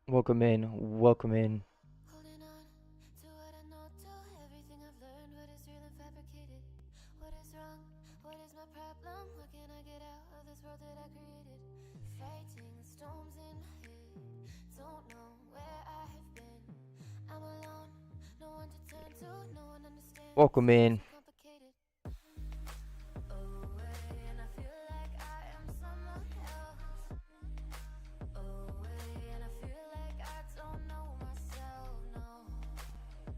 Welcome in, welcome in. Holding on to what I know, to everything I've learned. What is real and fabricated? What is wrong? What is my problem? What can I get out of this world that I created? Fighting storms in my head. Don't know where I have been. I'm alone, no one to turn to, no one understands. Welcome It's in. too complicated. Away, and I feel like I am someone else. Away, and I feel like I don't know myself, no.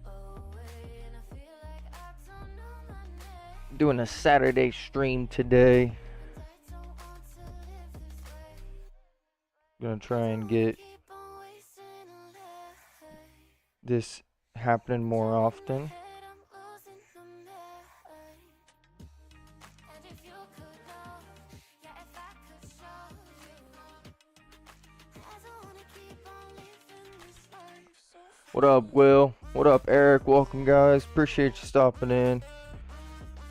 Away, and I feel like I don't know my name. Doing a Saturday stream today. And I don't want to live this way. Gonna try I and don't wanna get keep on wasting a life. this happening more Turning my often. head, I'm losing the mind. And if you could know, yeah, if I could show you, I don't wanna keep on living this life so What up, Will? What up, Eric? Welcome, guys. Appreciate you stopping in.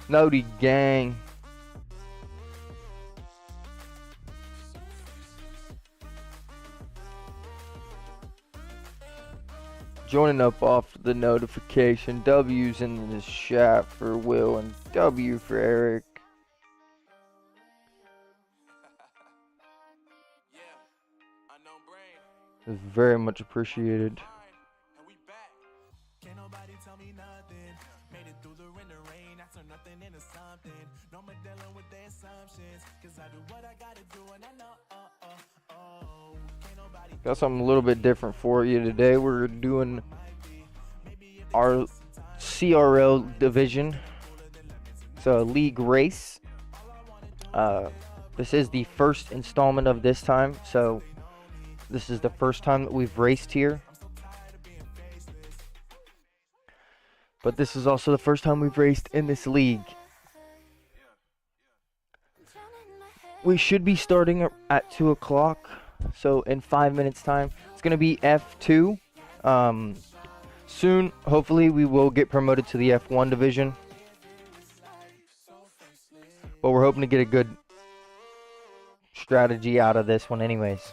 Nody gang. Joining up off the notification. W's in the chat for Will and W for Eric. It's very much appreciated. Can't nobody tell me nothing. Made it through the rain, I turn nothing into something. No more dealing with their assumptions. Cause I do what I gotta do and I know, can't nobody Got something a little bit different for you today. We're doing our CRL division. It's a league race. This is the first installment of this time, so this is the first time that we've raced here. But this is also the first time we've raced in this league. We should be starting at 2 o'clock, so in 5 minutes time. It's going to be F2. Soon, hopefully, we will get promoted to the F1 division. But we're hoping to get a good strategy out of this one anyways.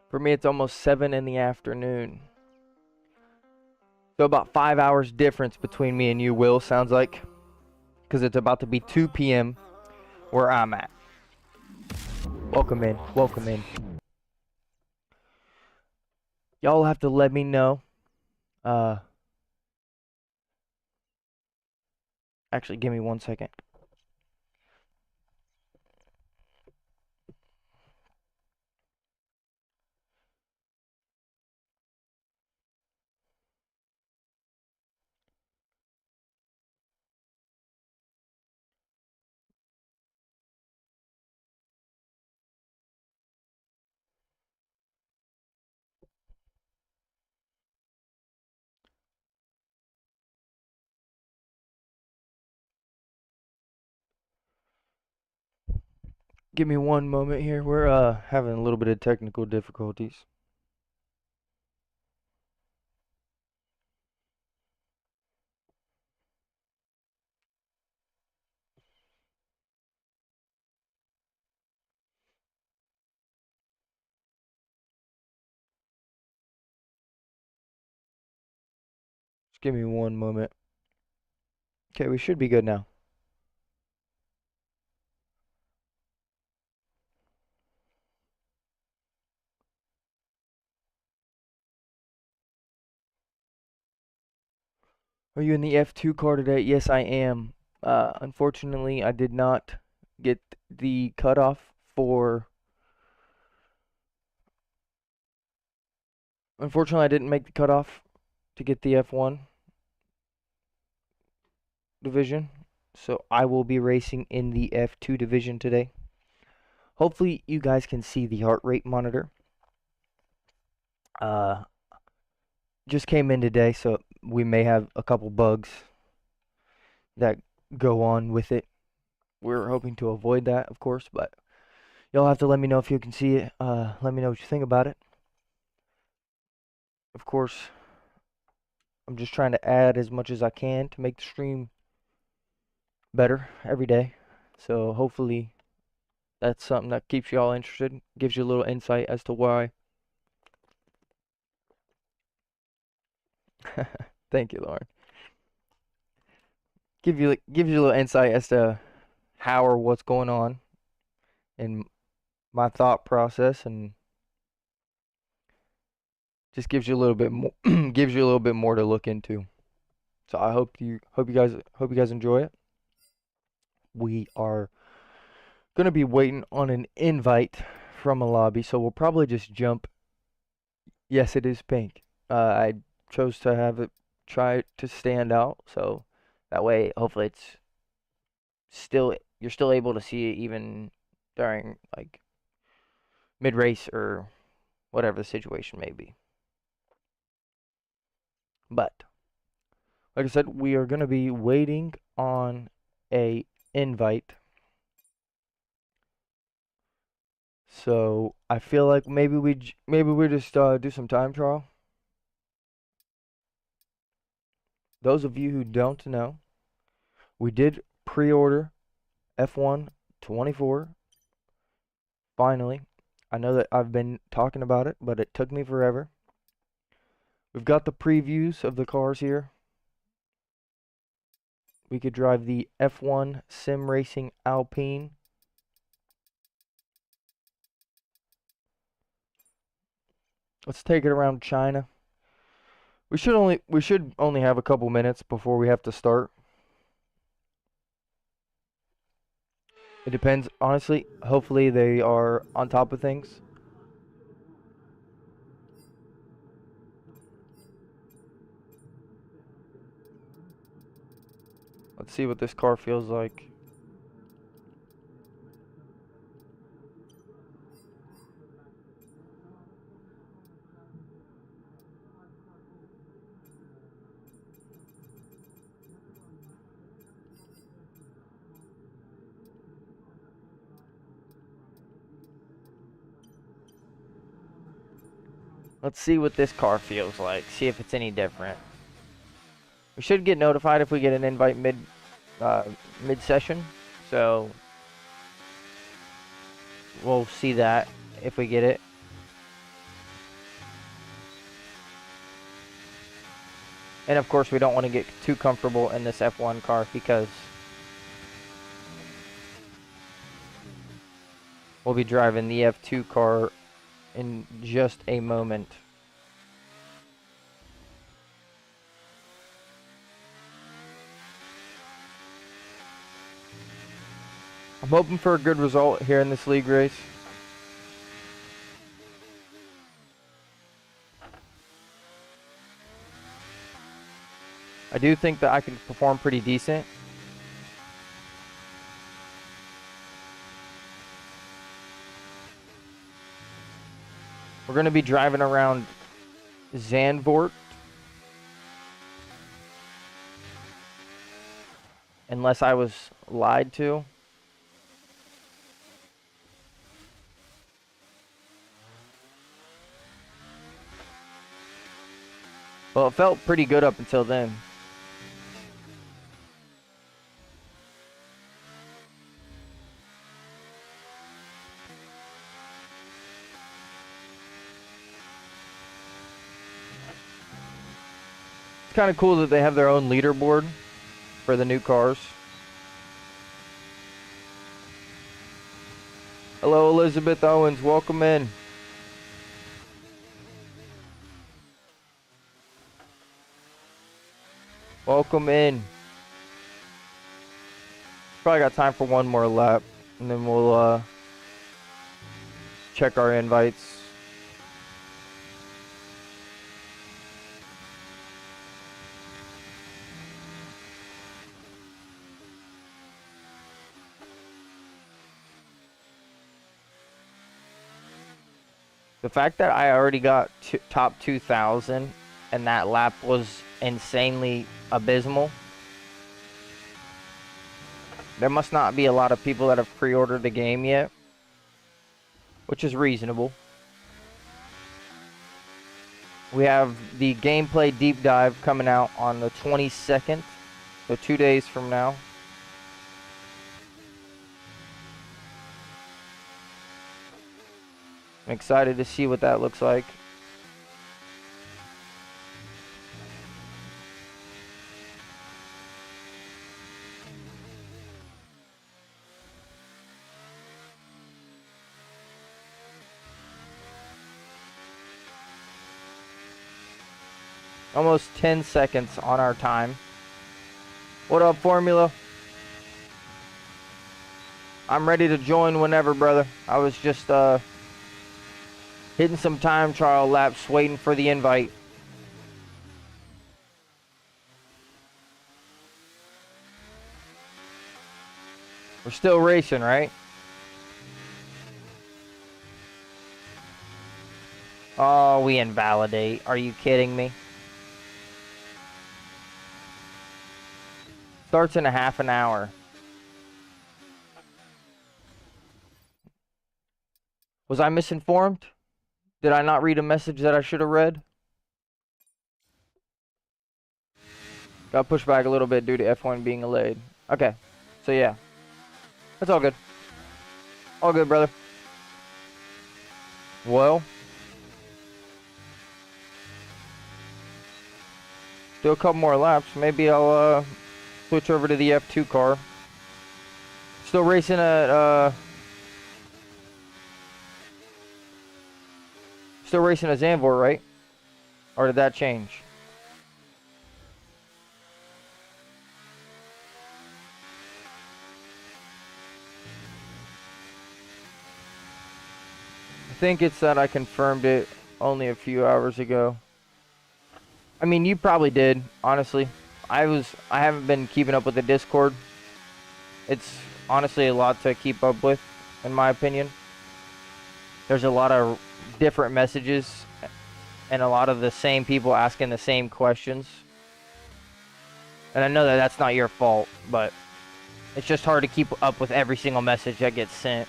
For me, it's almost 7 in the afternoon. So about 5 hours difference between me and you, Will, sounds like. Because it's about to be 2 p.m. where I'm at. Welcome in. Welcome in. Y'all have to let me know. Actually, give me 1 second. Give me one moment here. We're having a little bit of technical difficulties. Just give me one moment. Okay, we should be good now. Are you in the F2 car today? Yes, I am. Unfortunately, I did not get the cutoff for... Unfortunately, I didn't make the cutoff to get the F1 division. So I will be racing in the F2 division today. Hopefully, you guys can see the heart rate monitor. Just came in today, so we may have a couple bugs that go on with it. We're hoping to avoid that, of course, but y'all have to let me know if you can see it. Let me know what you think about it. Of course, I'm just trying to add as much as I can to make the stream better every day. So hopefully that's something that keeps y'all interested, gives you a little insight as to why. Thank you, Lauren. Gives you a little insight as to how or what's going on in my thought process, and just gives you a little bit more gives you a little bit more to look into. So I hope you guys enjoy it. We are gonna be waiting on an invite from a lobby, so we'll probably just jump. Yes, it is pink. I chose to have it try to stand out, so that way hopefully it's still you're still able to see it even during like mid race or whatever the situation may be. But like I said, we are gonna be waiting on a invite. So I feel like maybe we just do some time trial. Those of you who don't know, we did pre-order F1 24. Finally, I know that I've been talking about it, but it took me forever. We've got the previews of the cars here. We could drive the F1 Sim Racing Alpine. Let's take it around China. We should only have a couple minutes before we have to start. It depends, honestly. Hopefully they are on top of things. Let's see what this car feels like. Let's see what this car feels like. See if it's any different. We should get notified if we get an invite mid session. So we'll see that if we get it. And of course, we don't want to get too comfortable in this F1 car because we'll be driving the F2 car in just a moment. I'm hoping for a good result here in this league race. I do think that I can perform pretty decent. We're going to be driving around Zandvoort. Unless I was lied to. Well, it felt pretty good up until then. It's kind of cool that they have their own leaderboard for the new cars. Hello, Elizabeth Owens. Welcome in. Welcome in. Probably got time for one more lap, and then we'll check our invites. The fact that I already got top 2,000 and that lap was insanely abysmal. There must not be a lot of people that have pre-ordered the game yet, which is reasonable. We have the gameplay deep dive coming out on the 22nd, so 2 days from now. I'm excited to see what that looks like. Almost 10 seconds on our time. What up, Formula? I'm ready to join whenever, brother. I was just hitting some time trial laps, waiting for the invite. We're still racing, right? Oh, we invalidate. Are you kidding me? Starts in a half an hour. Was I misinformed? Did I not read a message that I should have read? Got pushed back a little bit due to F1 being delayed. Okay, so yeah. That's all good. All good, brother. Well. Do a couple more laps. Maybe I'll switch over to the F2 car. Still racing at Zandvoort, right? Or did that change? I think it's that I confirmed it only a few hours ago. I mean, you probably did, honestly. I haven't been keeping up with the Discord. It's honestly a lot to keep up with, in my opinion. There's a lot of different messages and a lot of the same people asking the same questions. And I know that that's not your fault, but it's just hard to keep up with every single message that gets sent.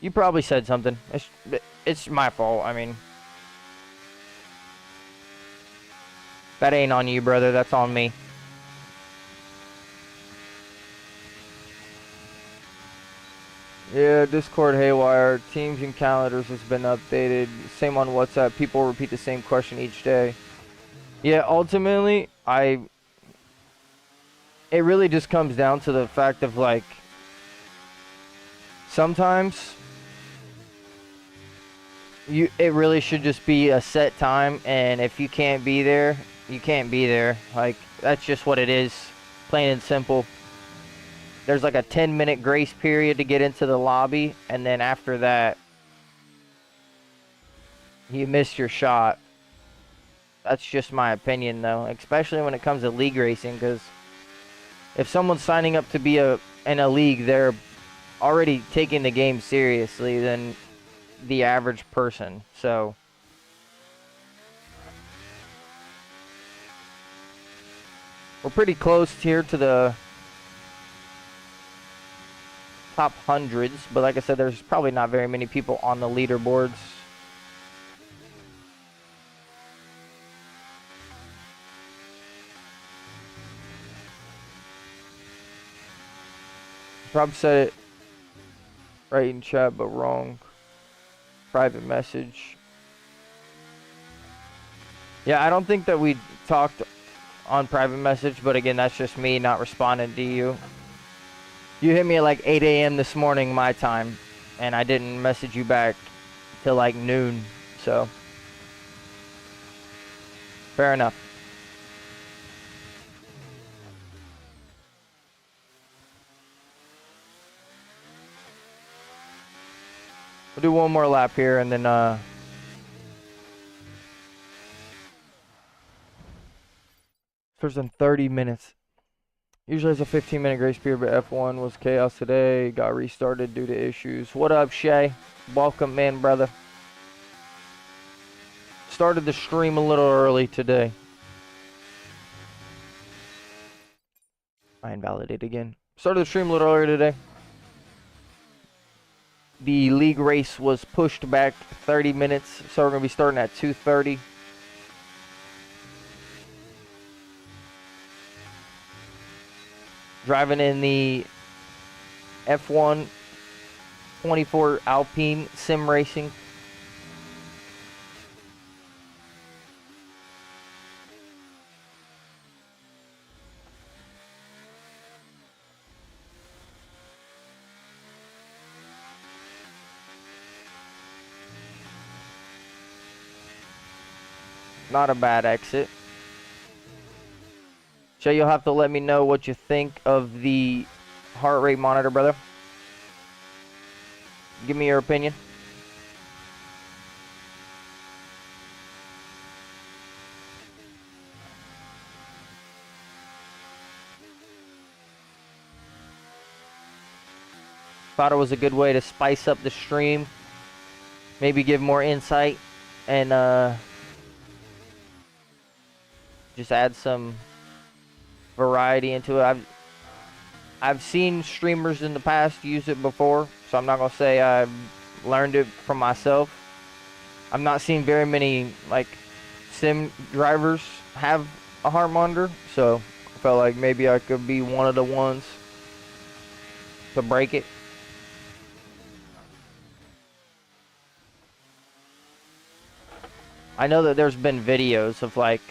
You probably said something. It's my fault. I mean, that ain't on you, brother. That's on me. Yeah, Discord haywire. Teams and calendars has been updated. Same on WhatsApp. People repeat the same question each day. Yeah, ultimately, it really just comes down to the fact of, like, sometimes it really should just be a set time, and if you can't be there, you can't be there. Like, that's just what it is, plain and simple. There's like a 10-minute grace period to get into the lobby, and then after that, you missed your shot. That's just my opinion, though, especially when it comes to league racing, because if someone's signing up to be in a league, they're already taking the game seriously than the average person. So we're pretty close here to the top hundreds, but like I said, there's probably not very many people on the leaderboards. Probably said it right in chat, but wrong. Private message. Yeah, I don't think that we talked on private message, but again, that's just me not responding to you. You hit me at like 8 a.m. this morning, my time, and I didn't message you back till like noon, so. Fair enough. We'll do one more lap here, and then first in 30 minutes. Usually it's a 15-minute grace period, but F1 was chaos today. Got restarted due to issues. What up, Shay? Welcome, man, brother. Started the stream a little early today. I invalidate again. Started the stream a little earlier today. The league race was pushed back 30 minutes, so we're going to be starting at 2:30. Driving in the F1 24 Alpine Sim Racing. Not a bad exit. Shay, you'll have to let me know what you think of the heart rate monitor, brother. Give me your opinion. Thought it was a good way to spice up the stream. Maybe give more insight and just add some variety into it. I've seen streamers in the past use it before, so I'm not gonna say I've learned it from myself. I'm not seeing very many like sim drivers have a heart monitor, so I felt like maybe I could be one of the ones to break it. I know that there's been videos of like,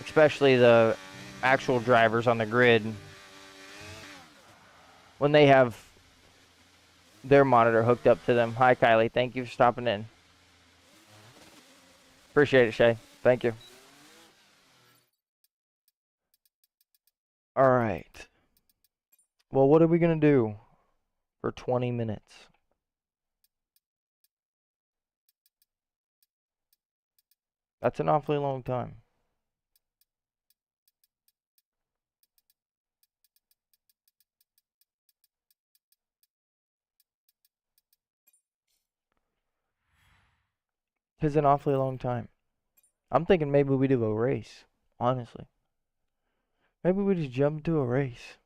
especially the actual drivers on the grid, when they have their monitor hooked up to them. Hi, Kylie. Thank you for stopping in. Appreciate it, Shay. Thank you. All right. Well, what are we going to do for 20 minutes? That's an awfully long time. It's an awfully long time. I'm thinking maybe we do a race, honestly. Maybe we just jump into a race.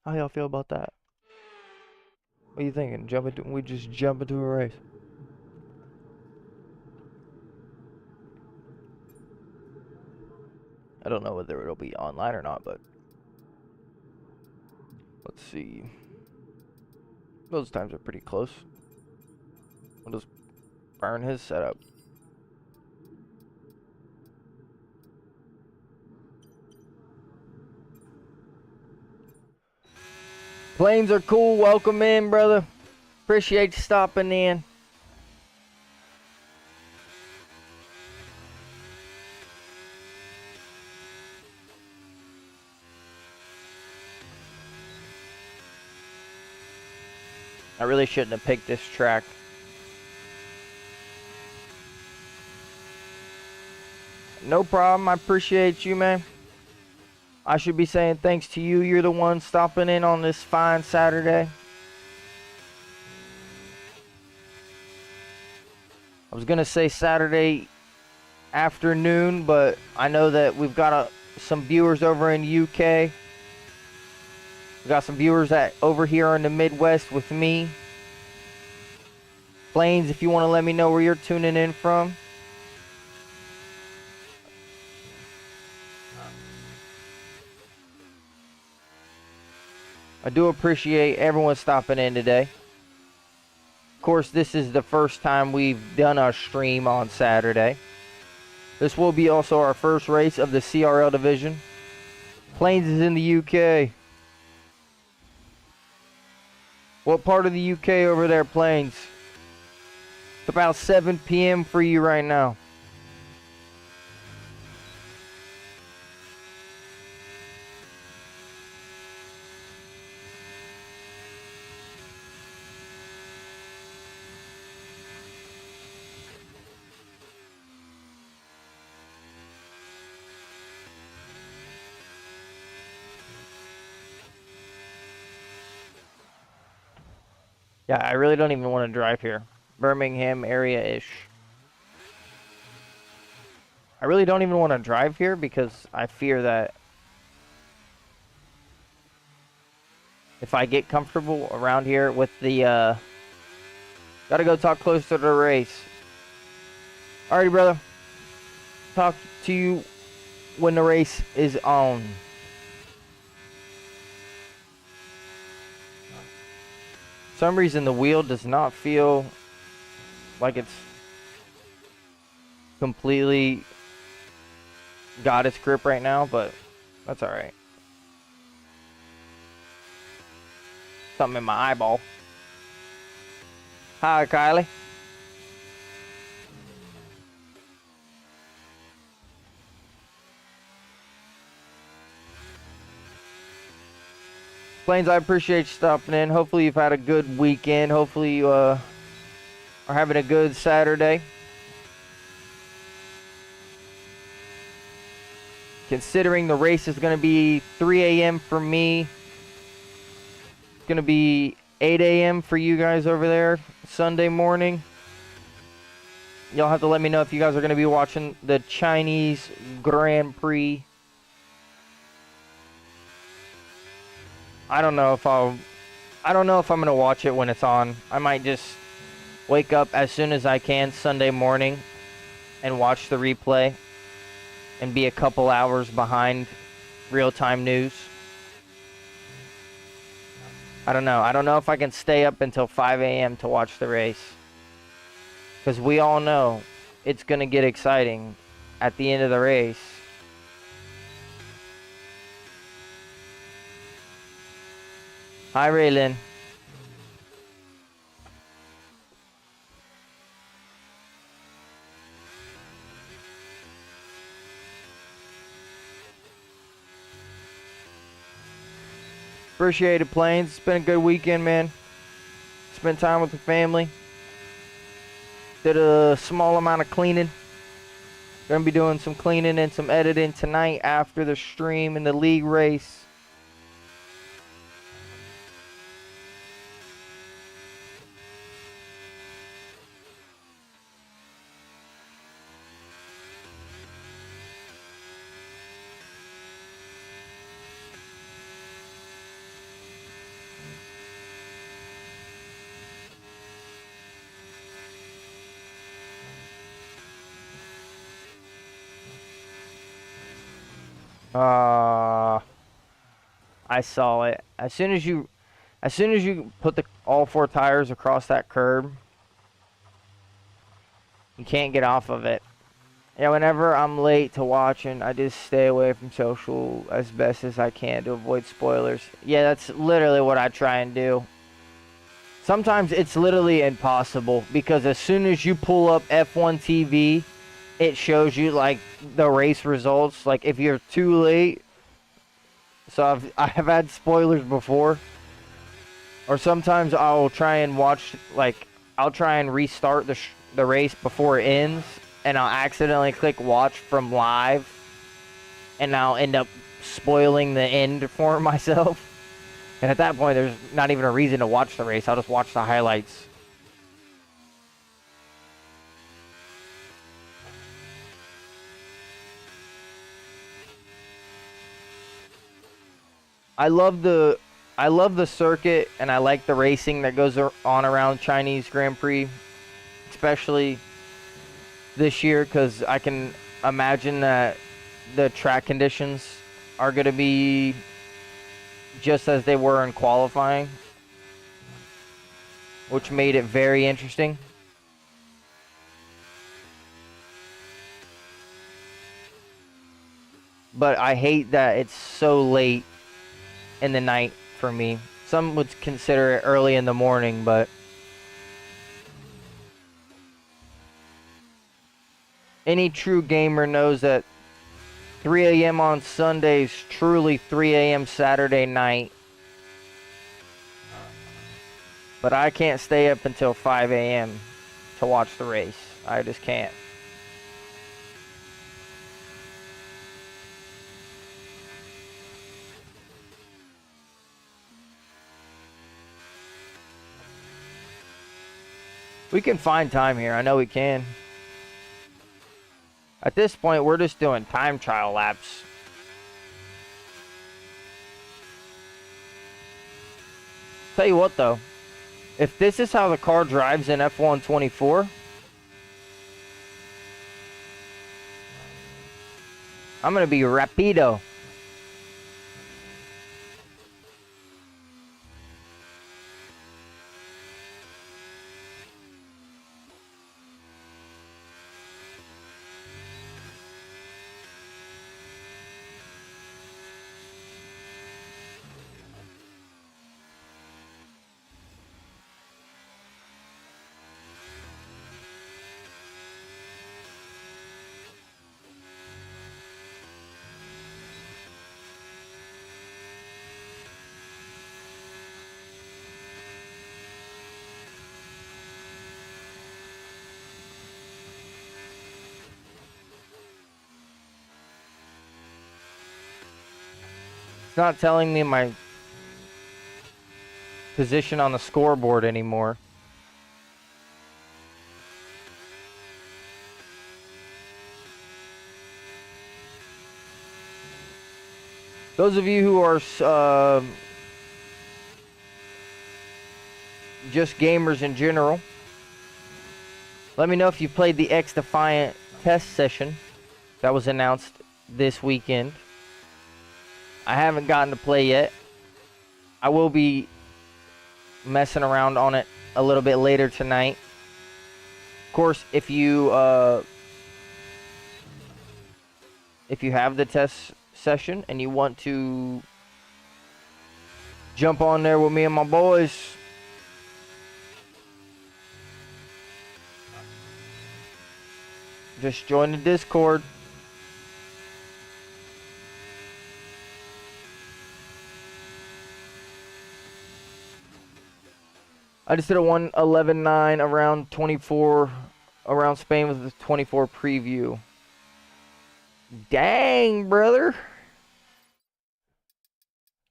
How y'all feel about that? What are you thinking? We just jump into a race. I don't know whether it'll be online or not, but let's see. Those times are pretty close. We'll just burn his setup. Planes are cool. Welcome in, brother. Appreciate you stopping in. I really shouldn't have picked this track. No problem. I appreciate you, man. I should be saying thanks to you. You're the one stopping in on this fine Saturday. I was going to say Saturday afternoon, but I know that we've got some viewers over in UK. We got some viewers over here in the Midwest with me. Plains, if you want to let me know where you're tuning in from. I do appreciate everyone stopping in today. Of course, this is the first time we've done our stream on Saturday. This will be also our first race of the CRL division. Plains is in the UK. What part of the UK over there, Plains? It's about 7 p.m. for you right now. Yeah, I really don't even want to drive here. Birmingham area-ish. I really don't even want to drive here because I fear that if I get comfortable around here with the, gotta go talk closer to the race. Alrighty, brother. Talk to you when the race is on. For some reason, the wheel does not feel like it's completely got its grip right now, but that's alright. Something in my eyeball. Hi, Kylie. Plains, I appreciate you stopping in. Hopefully you've had a good weekend. Hopefully you are having a good Saturday. Considering the race is going to be 3 a.m. for me. It's going to be 8 a.m. for you guys over there Sunday morning. Y'all have to let me know if you guys are going to be watching the Chinese Grand Prix. I don't know if I'm going to watch it when it's on. I might just wake up as soon as I can Sunday morning and watch the replay and be a couple hours behind real-time news. I don't know. I don't know if I can stay up until 5 a.m. to watch the race. Because we all know it's going to get exciting at the end of the race. Hi, Raylin. Appreciate it, Plains. It's been a good weekend, man. Spent time with the family. Did a small amount of cleaning. Gonna be doing some cleaning and some editing tonight after the stream and the league race. I saw it. As soon as you put all four tires across that curb, you can't get off of it. Yeah, whenever I'm late to watching, I just stay away from social as best as I can to avoid spoilers. Yeah, that's literally what I try and do. Sometimes it's literally impossible because as soon as you pull up F1 TV, it shows you like the race results. Like if you're too late, so I've had spoilers before. Or sometimes I'll try and watch, like I'll try and restart the race before it ends, and I'll accidentally click watch from live, and I'll end up spoiling the end for myself. And at that point, there's not even a reason to watch the race. I'll just watch the highlights. I love the circuit, and I like the racing that goes on around Chinese Grand Prix, especially this year, because I can imagine that the track conditions are going to be just as they were in qualifying, which made it very interesting. But I hate that it's so late in the night for me. Some would consider it early in the morning, but any true gamer knows that 3 a.m. on Sunday is truly 3 a.m. Saturday night. But I can't stay up until 5 a.m. to watch the race. I just can't. We can find time here. I know we can. At this point, we're just doing time trial laps. Tell you what, though. If this is how the car drives in F1 24, I'm going to be rapido. It's not telling me my position on the scoreboard anymore. Those of you who are just gamers in general, let me know if you played the X Defiant test session that was announced this weekend. I haven't gotten to play yet. I will be messing around on it a little bit later tonight. Of course, if you have the test session and you want to jump on there with me and my boys, just join the Discord. I just did a 1:11.9 around 24 around Spain with the 24 preview. Dang, brother.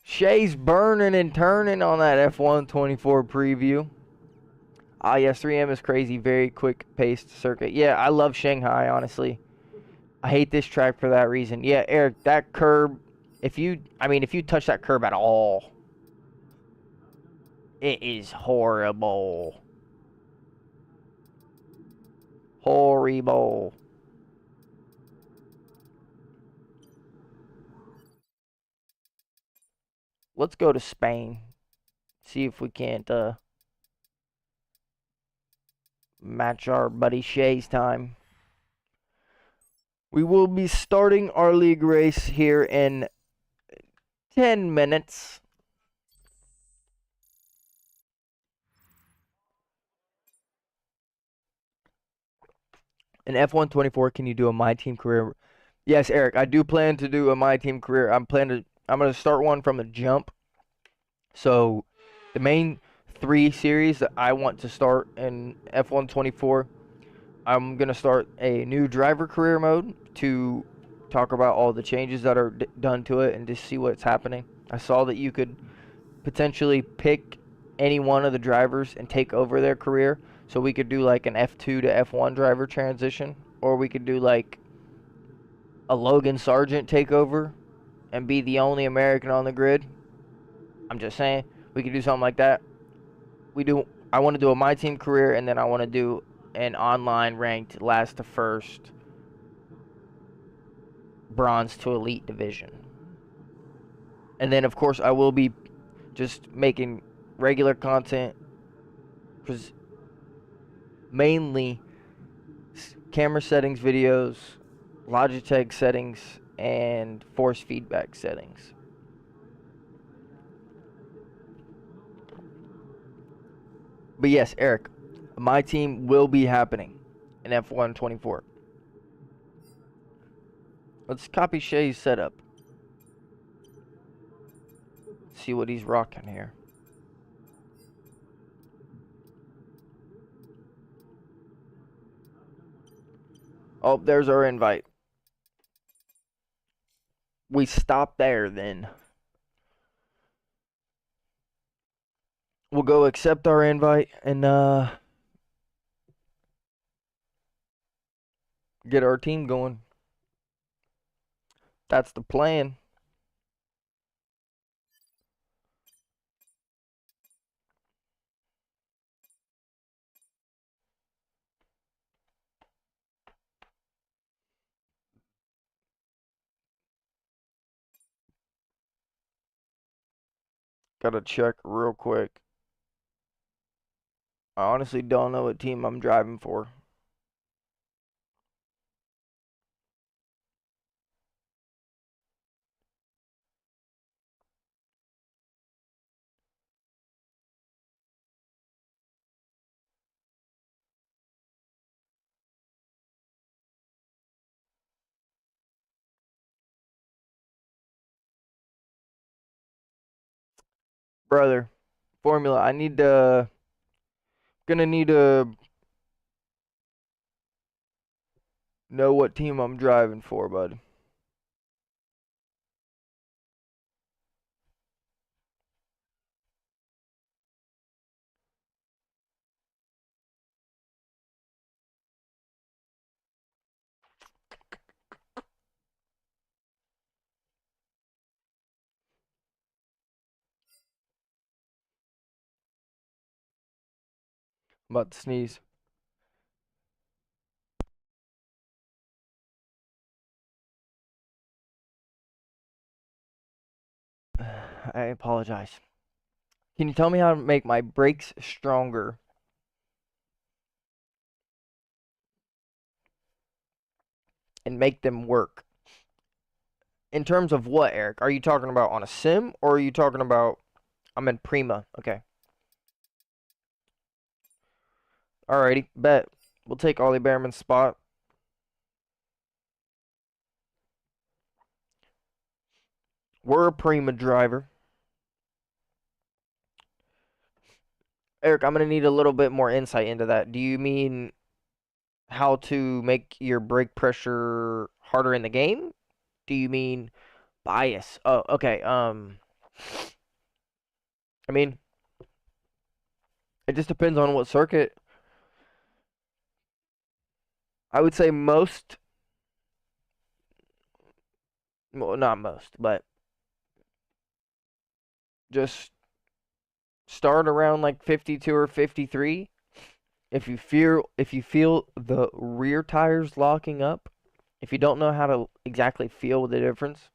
Shay's burning and turning on that F1 24 preview. Ah, yes, 3M is crazy. Very quick paced circuit. Yeah, I love Shanghai, honestly. I hate this track for that reason. Yeah, Eric, that curb, if you touch that curb at all, it is horrible. Horrible. Let's go to Spain. See if we can't match our buddy Shay's time. We will be starting our league race here in 10 minutes. In F1 24, can you do a My Team career? Yes, Eric, I do plan to do a My Team career. I'm going to start one from the jump. So, the main 3 series that I want to start in F1 24, I'm going to start a new driver career mode to talk about all the changes that are done to it and just see what's happening. I saw that you could potentially pick any one of the drivers and take over their career. So we could do like an F2 to F1 driver transition, or we could do like a Logan Sargent takeover and be the only American on the grid. I'm just saying, we could do something like that. I want to do a My Team career, and then I want to do an online ranked last to first bronze to elite division. And then of course I will be just making regular content, mainly camera settings videos, Logitech settings, and force feedback settings. But yes, Eric, My Team will be happening in F1 24. Let's copy Shay's setup. See what he's rocking here. Oh, there's our invite. We stop there then. We'll go accept our invite and Get our team going. That's the plan. Gotta check real quick. I honestly don't know what team I'm driving for. Brother, formula, I need to, gonna need to know what team I'm driving for, bud. I'm about to sneeze. I apologize. Can you tell me how to make my brakes stronger and make them work? In terms of what, Eric? Are you talking about on a sim or are you talking about I'm in Prima? Okay. Alrighty, bet. We'll take Ollie Behrman's spot. We're a Prima driver. Eric, I'm going to need a little bit more insight into that. Do you mean how to make your brake pressure harder in the game? Do you mean bias? Oh, okay. I mean, it just depends on what circuit. I would say most, well, not most, but just start around like 52 or 53. If you feel the rear tires locking up, if you don't know how to exactly feel the difference,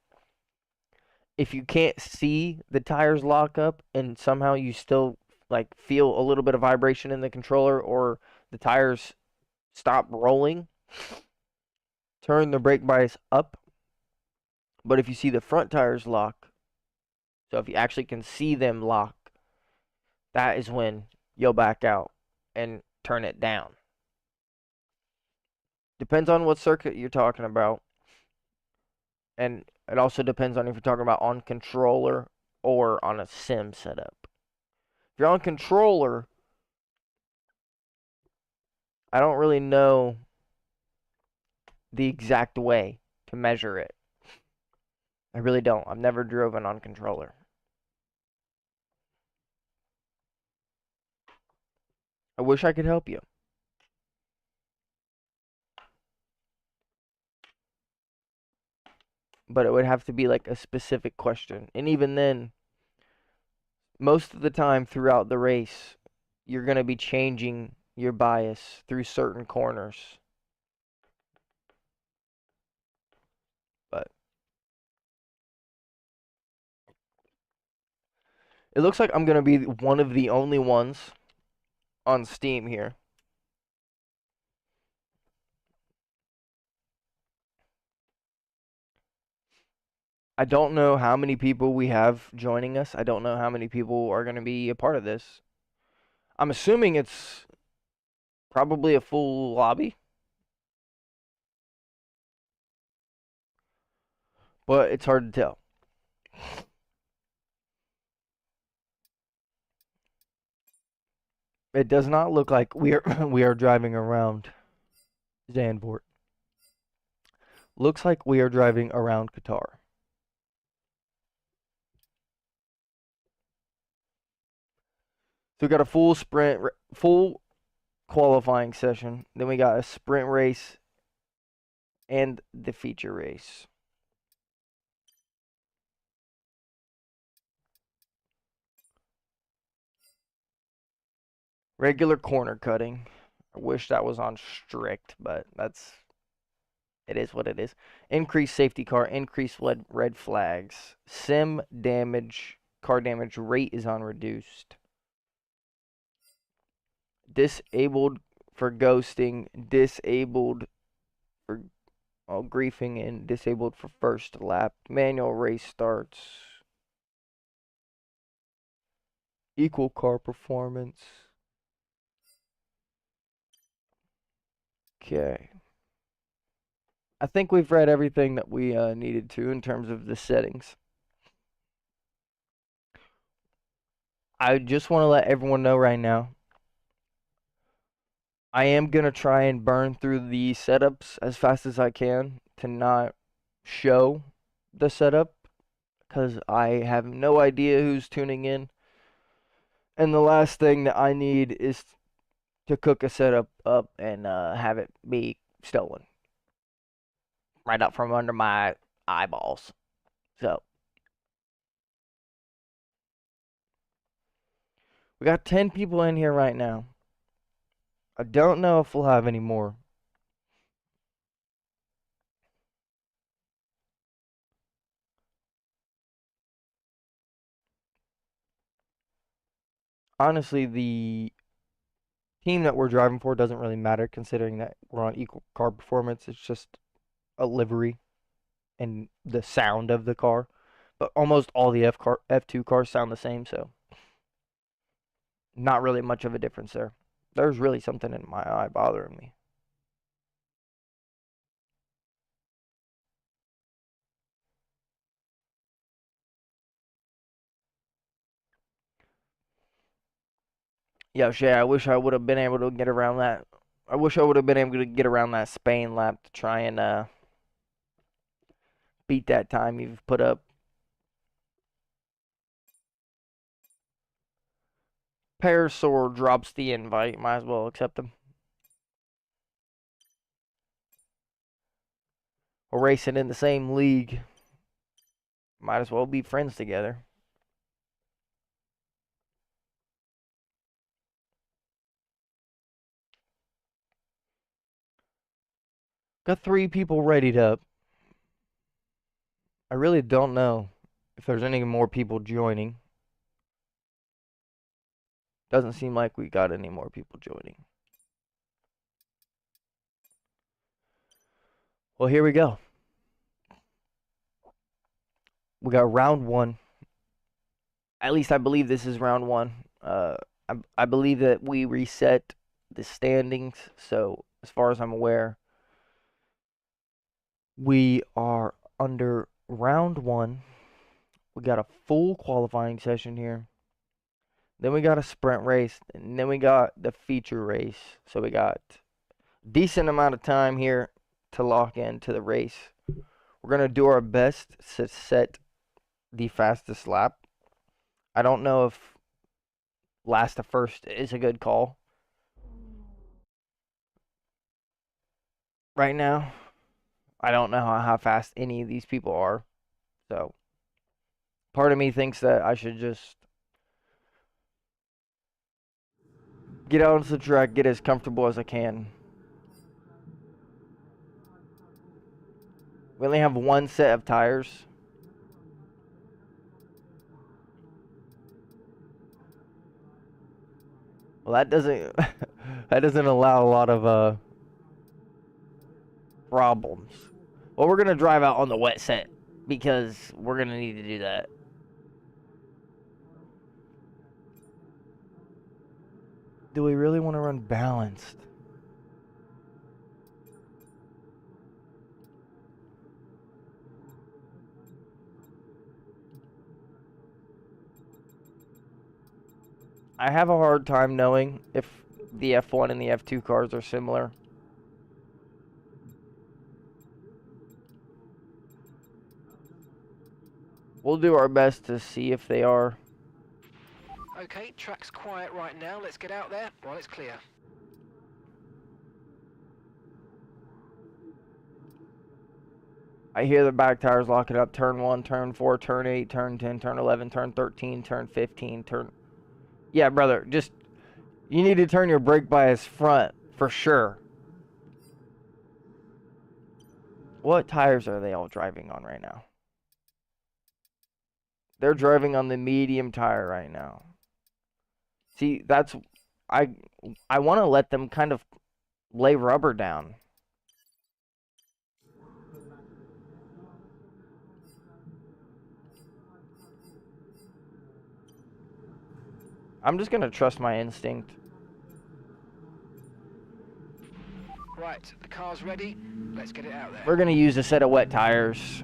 if you can't see the tires lock up and somehow you still like feel a little bit of vibration in the controller or the tires stop rolling, turn the brake bias up. But if you see the front tires lock, so if you actually can see them lock, that is when you'll back out and turn it down. Depends on what circuit you're talking about. And it also depends on if you're talking about on controller or on a sim setup. If you're on controller, I don't really know the exact way to measure it. I really don't. I've never driven on controller. I wish I could help you. But it would have to be like a specific question. And even then, most of the time throughout the race, you're going to be changing your bias through certain corners. But it looks like I'm going to be one of the only ones on Steam here. I don't know how many people we have joining us. I don't know how many people are going to be a part of this. I'm assuming it's probably a full lobby. But it's hard to tell. It does not look like we are we are driving around Zandvoort. Looks like we are driving around Qatar. So we got a full sprint, full qualifying session. Then we got a sprint race and the feature race. Regular corner cutting. I wish that was on strict, but it is what it is. Increased safety car, increased red flags. Sim damage, car damage rate is on reduced. Disabled for ghosting, disabled for griefing, and disabled for first lap. Manual race starts. Equal car performance. Okay. I think we've read everything that we needed to in terms of the settings. I just want to let everyone know right now, I am going to try and burn through the setups as fast as I can to not show the setup, because I have no idea who's tuning in. And the last thing that I need is to cook a setup up and have it be stolen right out from under my eyeballs. So, we got 10 people in here right now. I don't know if we'll have any more. Honestly, the team that we're driving for doesn't really matter, considering that we're on equal car performance. It's just a livery and the sound of the car. But almost all the F2 cars sound the same, so not really much of a difference there. There's really something in my eye bothering me. Yeah, Shay, I wish I would have been able to get around that. I wish I would have been able to get around that Spain lap to try and beat that time you've put up. Parasaur drops the invite. Might as well accept him. We're racing in the same league. Might as well be friends together. Got 3 people readied up. I really don't know if there's any more people joining. Doesn't seem like we got any more people joining. Well, here we go. We got round 1. At least I believe this is round 1. I believe that we reset the standings. So as far as I'm aware, we are under round 1. We got a full qualifying session here. Then we got a sprint race, and then we got the feature race. So we got a decent amount of time here to lock into the race. We're going to do our best to set the fastest lap. I don't know if last to first is a good call. Right now, I don't know how fast any of these people are. So, part of me thinks that I should just get out onto the track, get as comfortable as I can. We only have one set of tires. Well, that doesn't that doesn't allow a lot of problems. Well, we're gonna drive out on the wet set because we're gonna need to do that. Do we really want to run balanced? I have a hard time knowing if the F1 and the F2 cars are similar. We'll do our best to see if they are. Okay, track's quiet right now. Let's get out there while it's clear. I hear the back tires locking up. Turn 1, turn 4, turn 8, turn 10, turn 11, turn 13, turn 15, turn... Yeah, brother, just... You need to turn your brake bias front, for sure. What tires are they all driving on right now? They're driving on the medium tire right now. See, that's... I want to let them kind of lay rubber down. I'm just going to trust my instinct. Right, the car's ready. Let's get it out there. We're going to use a set of wet tires.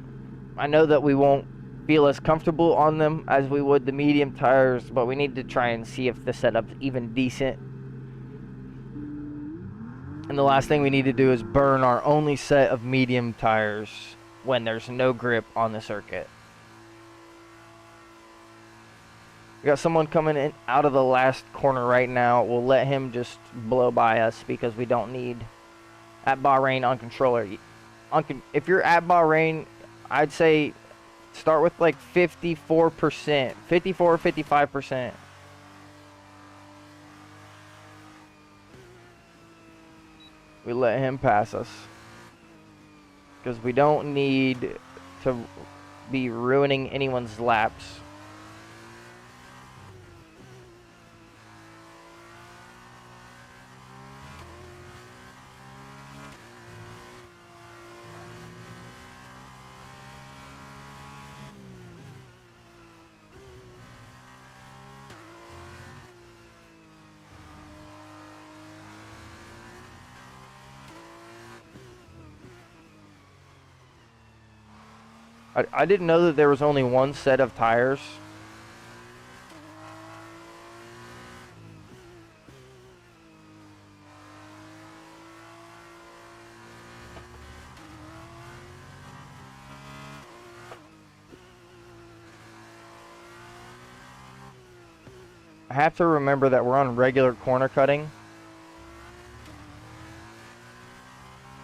I know that we won't feel as comfortable on them as we would the medium tires, but we need to try and see if the setup's even decent. And the last thing we need to do is burn our only set of medium tires when there's no grip on the circuit. We got someone coming in out of the last corner right now. We'll let him just blow by us because we don't need at Bahrain on controller. If you're at Bahrain, I'd say start with like 54%, 54 or 55%. We let him pass us because we don't need to be ruining anyone's laps. I didn't know that there was only one set of tires. I have to remember that we're on regular corner cutting.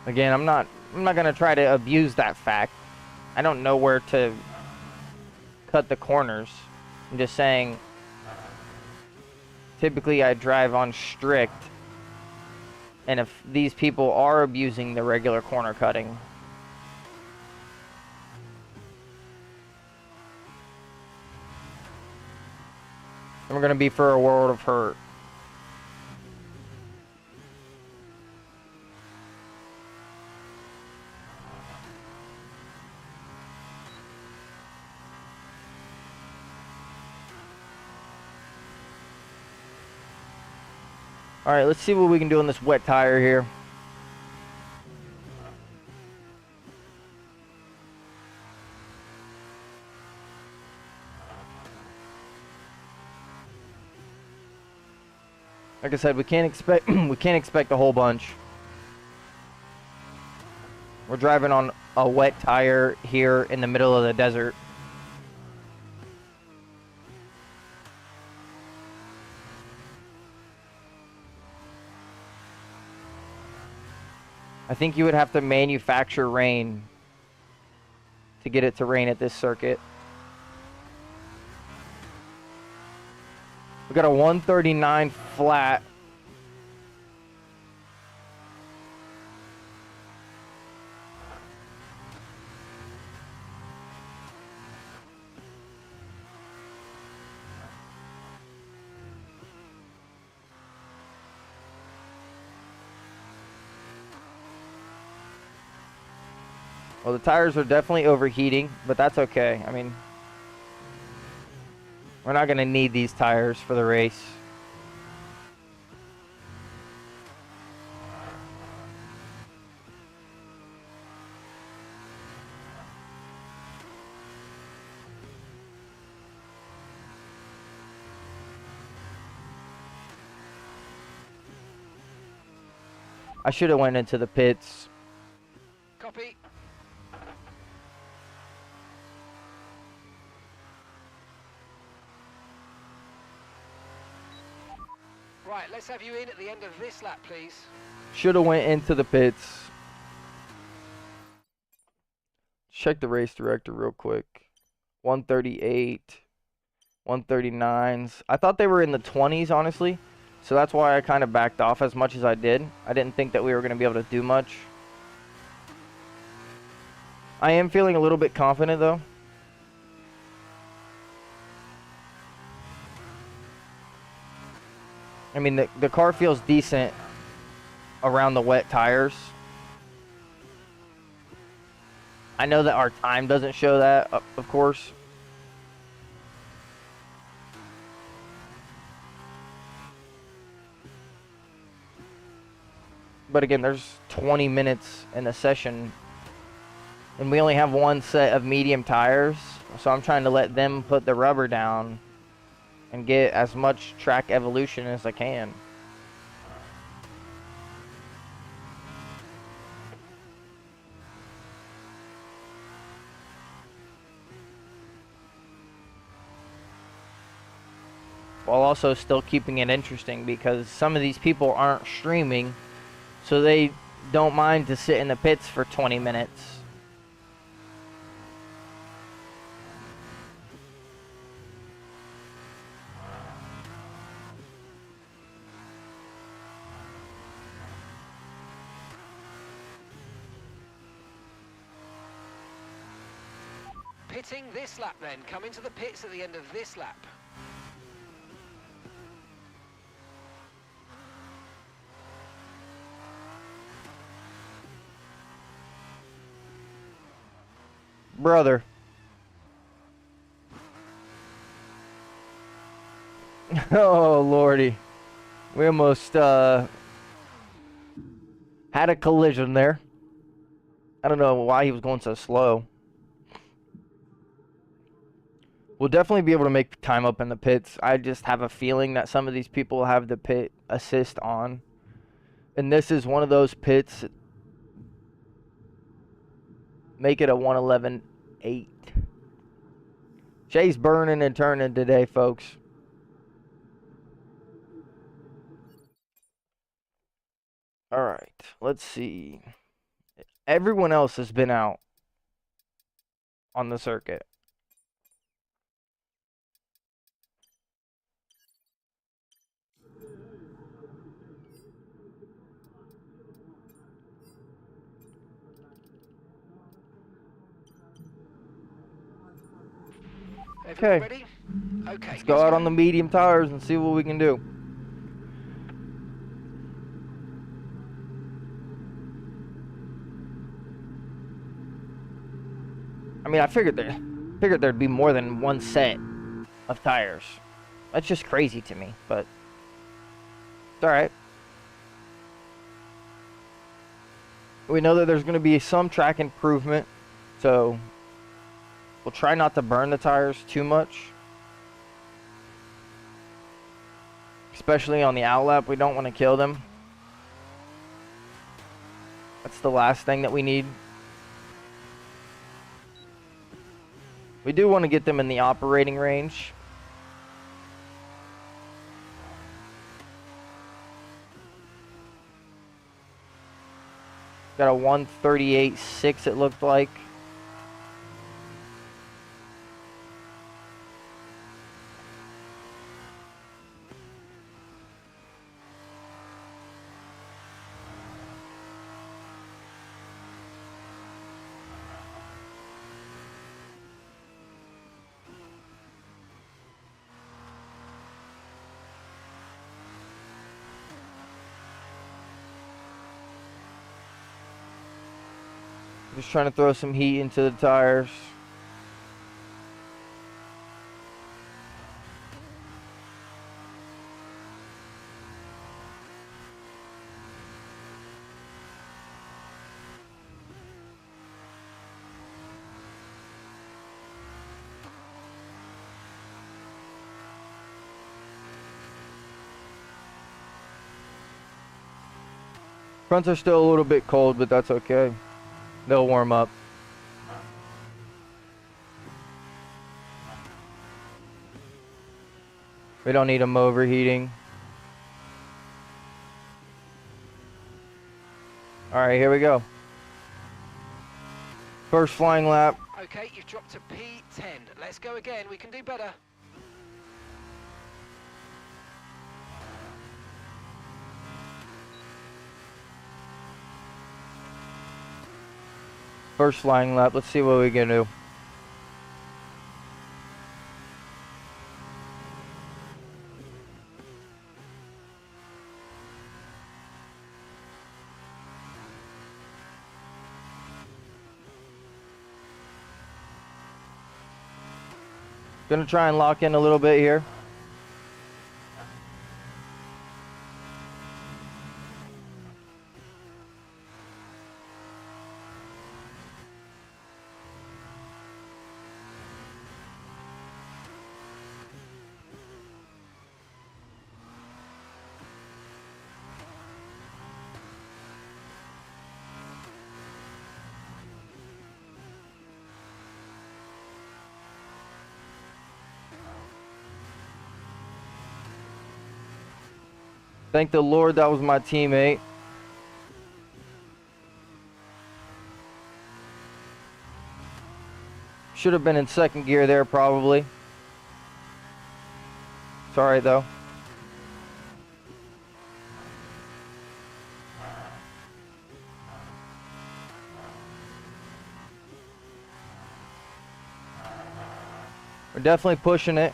Again, I'm not gonna try to abuse that fact. I don't know where to cut the corners. I'm just saying, typically I drive on strict, and if these people are abusing the regular corner cutting, then we're gonna be for a world of hurt. Alright, let's see what we can do on this wet tire here. Like I said, we can't expect a whole bunch. We're driving on a wet tire here in the middle of the desert. I think you would have to manufacture rain to get it to rain at this circuit. We got a 139 flat. Well, the tires are definitely overheating, but that's okay. I mean, we're not going to need these tires for the race. I should have went into the pits. Copy. Right, let's have you in at the end of this lap, please. Should have went into the pits. Check the race director real quick. 138, 139s. I thought they were in the 20s, honestly. So that's why I kind of backed off as much as I did. I didn't think that we were going to be able to do much. I am feeling a little bit confident, though. I mean, the car feels decent around the wet tires. I know that our time doesn't show that, of course. But again, there's 20 minutes in the session, and we only have one set of medium tires, so I'm trying to let them put the rubber down and get as much track evolution as I can. While also still keeping it interesting, because some of these people aren't streaming, so they don't mind to sit in the pits for 20 minutes. Pitting this lap then. Come into the pits at the end of this lap. Brother. Oh, lordy. We almost had a collision there. I don't know why he was going so slow. We'll definitely be able to make time up in the pits. I just have a feeling that some of these people have the pit assist on. And this is one of those pits. Make it a 111.8. Jay's burning and turning today, folks. All right, let's see. Everyone else has been out on the circuit. Everyone ready? Okay. Let's go out on the medium tires and see what we can do. I mean, I figured there'd be more than one set of tires. That's just crazy to me, but it's all right. We know that there's going to be some track improvement, so we'll try not to burn the tires too much. Especially on the outlap, we don't want to kill them. That's the last thing that we need. We do want to get them in the operating range. Got a 138.6 it looked like. Just trying to throw some heat into the tires. Fronts are still a little bit cold, but that's okay. They'll warm up. We don't need them overheating. All right, here we go. First flying lap. Okay, you've dropped to P10. Let's go again. We can do better. First flying lap. Let's see what we can do. Gonna try and lock in a little bit here. Thank the Lord that was my teammate. Should have been in second gear there probably. Sorry though. We're definitely pushing it.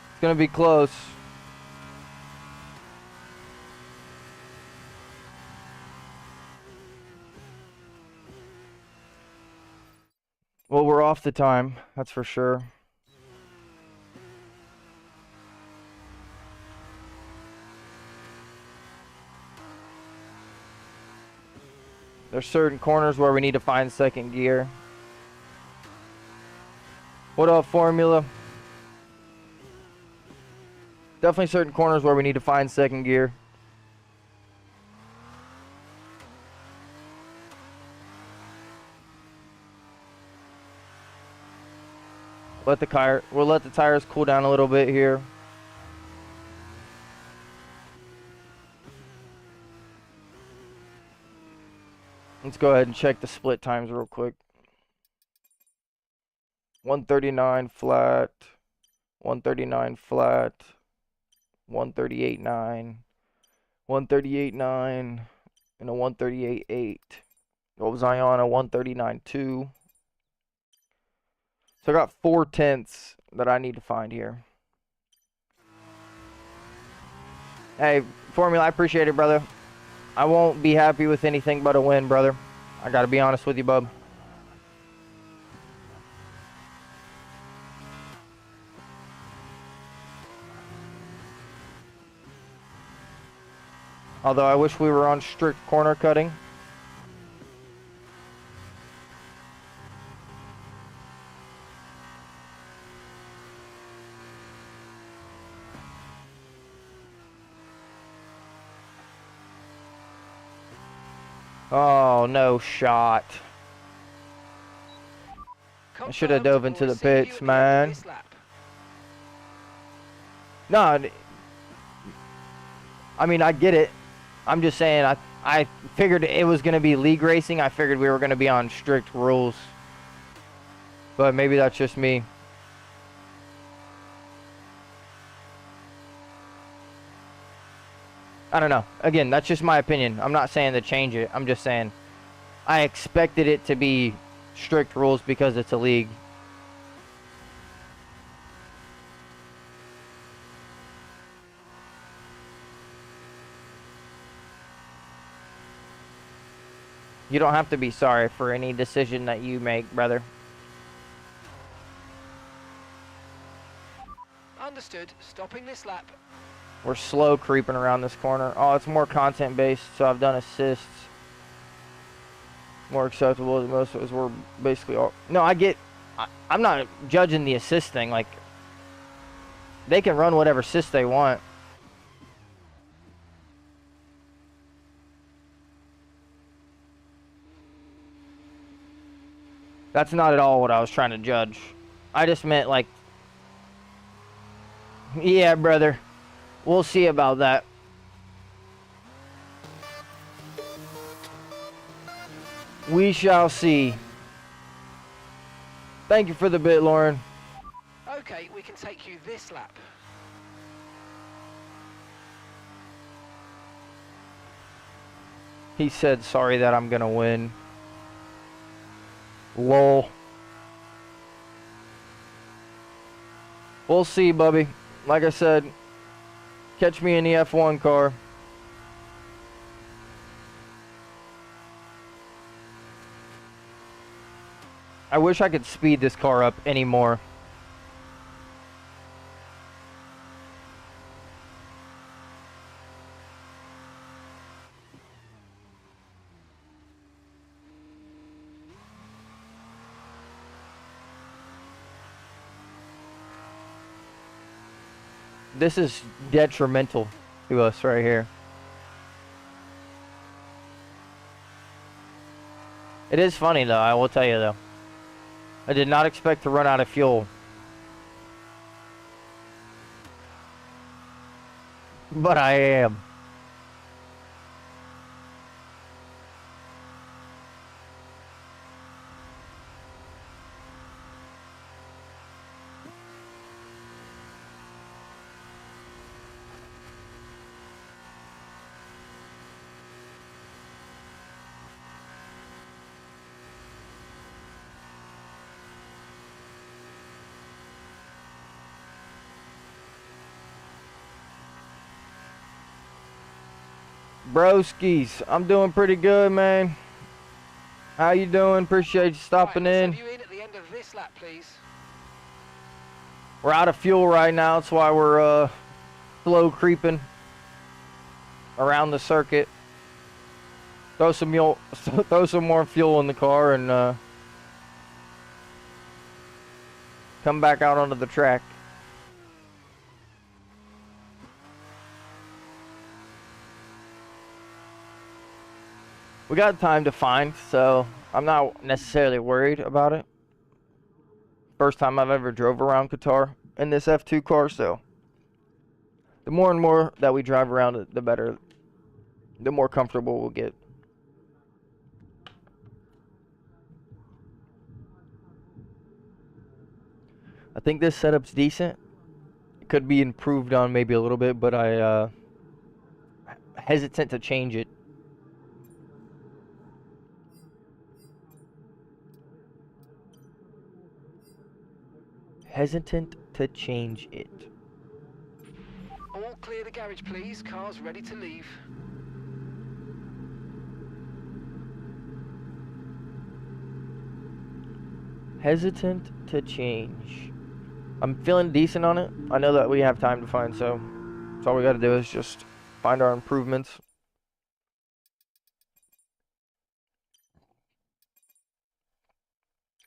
It's gonna be close. Well, we're off the time, that's for sure. There's certain corners where we need to find second gear. What up, Formula? Definitely certain corners where we need to find second gear. We'll let the tires cool down a little bit here. Let's go ahead and check the split times real quick. 139 flat, 139 flat, 138.9, 138.9, and a 138.8. What was I on? A 139.2. So I got 4/10 that I need to find here. Hey, Formula, I appreciate it, brother. I won't be happy with anything but a win, brother. I gotta be honest with you, bub. Although I wish we were on strict corner cutting. Oh, no shot. I should have dove into the pits, man. No, I mean, I get it. I'm just saying, I figured it was going to be league racing. I figured we were going to be on strict rules. But maybe that's just me. I don't know. Again, that's just my opinion. I'm not saying to change it. I'm just saying I expected it to be strict rules because it's a league. You don't have to be sorry for any decision that you make, brother. Understood. Stopping this lap. We're slow creeping around this corner. Oh, it's more content based, so I've done assists. More acceptable than most of us. We're basically all... No, I'm not judging the assist thing. Like, they can run whatever assist they want. That's not at all what I was trying to judge. I just meant like, yeah, brother. We'll see about that. We shall see. Thank you for the bit, Lauren. Okay, we can take you this lap. He said, sorry that I'm gonna win. Lol. We'll see, Bubby. Like I said, catch me in the F1 car. I wish I could speed this car up anymore. This is detrimental to us right here. It is funny though, I will tell you though. I did not expect to run out of fuel. But I am. Broskies, I'm doing pretty good, man. How you doing? Appreciate you stopping in. Have you in at the end of this lap, please? We're out of fuel right now. That's why we're slow creeping around the circuit. Throw some more fuel in the car and come back out onto the track. We got time to find, so I'm not necessarily worried about it. First time I've ever drove around Qatar in this F2 car, so the more and more that we drive around it, the better, the more comfortable we'll get. I think this setup's decent. It could be improved on maybe a little bit, but I hesitant to change it. Hesitant to change it. All clear the garage, please. Car's ready to leave. Hesitant to change. I'm feeling decent on it. I know that we have time to find, so that's all we got to do is just find our improvements.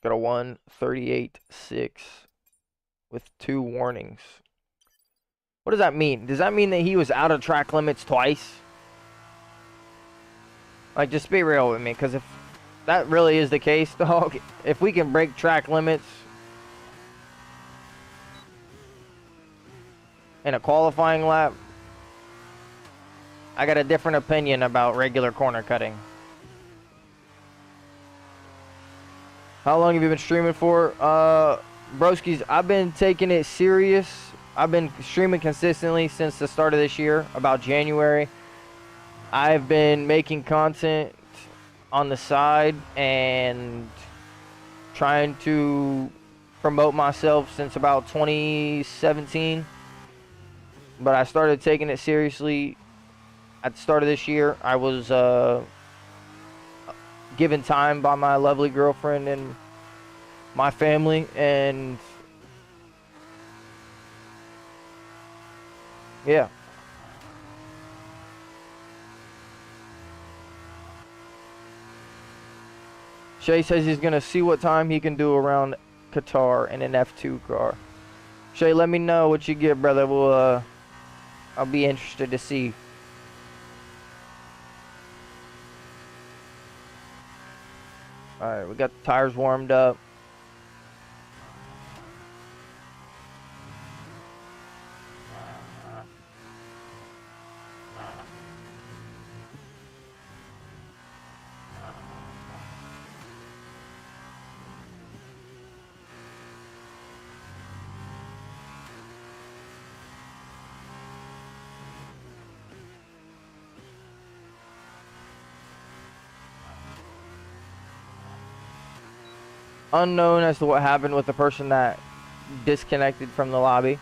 Got a 138.6 with 2 warnings. What does that mean? Does that mean that he was out of track limits twice? Like, just be real with me, because if that really is the case, dog, if we can break track limits in a qualifying lap, I got a different opinion about regular corner cutting. How long have you been streaming for? Broskies, I've been taking it serious. I've been streaming consistently since the start of this year, about January. I've been making content on the side and trying to promote myself since about 2017. But I started taking it seriously at the start of this year. I was given time by my lovely girlfriend and my family, and yeah. Shay says he's gonna see what time he can do around Qatar in an F2 car. Shay, let me know what you get, brother. We'll I'll be interested to see. Alright, we got the tires warmed up. Unknown as to what happened with the person that disconnected from the lobby.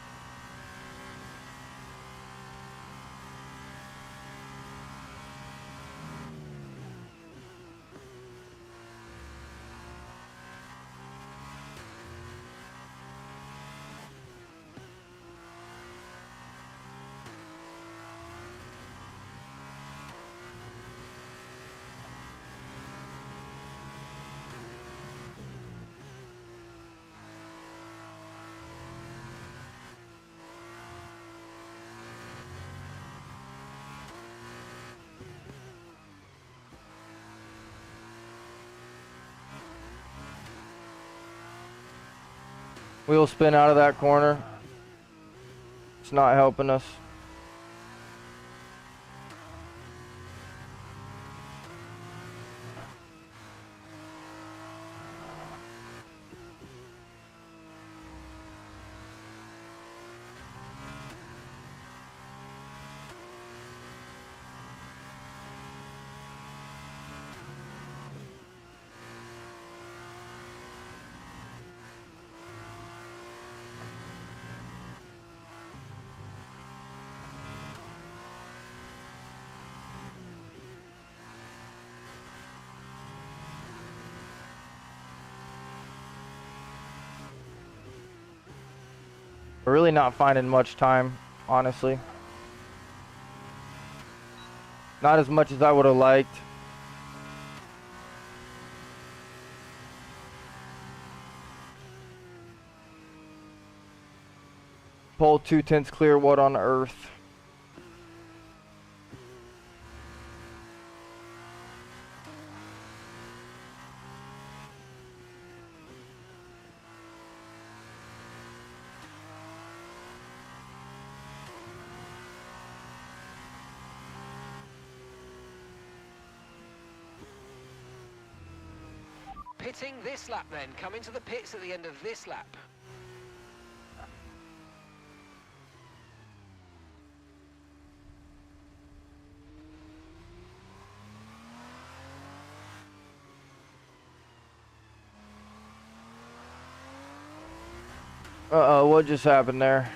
Wheel spin out of that corner. It's not helping us. We're really not finding much time, honestly. Not as much as I would have liked. Pole 2/10 clear, what on earth? Pitting this lap then. Come into the pits at the end of this lap. Uh-oh, what just happened there?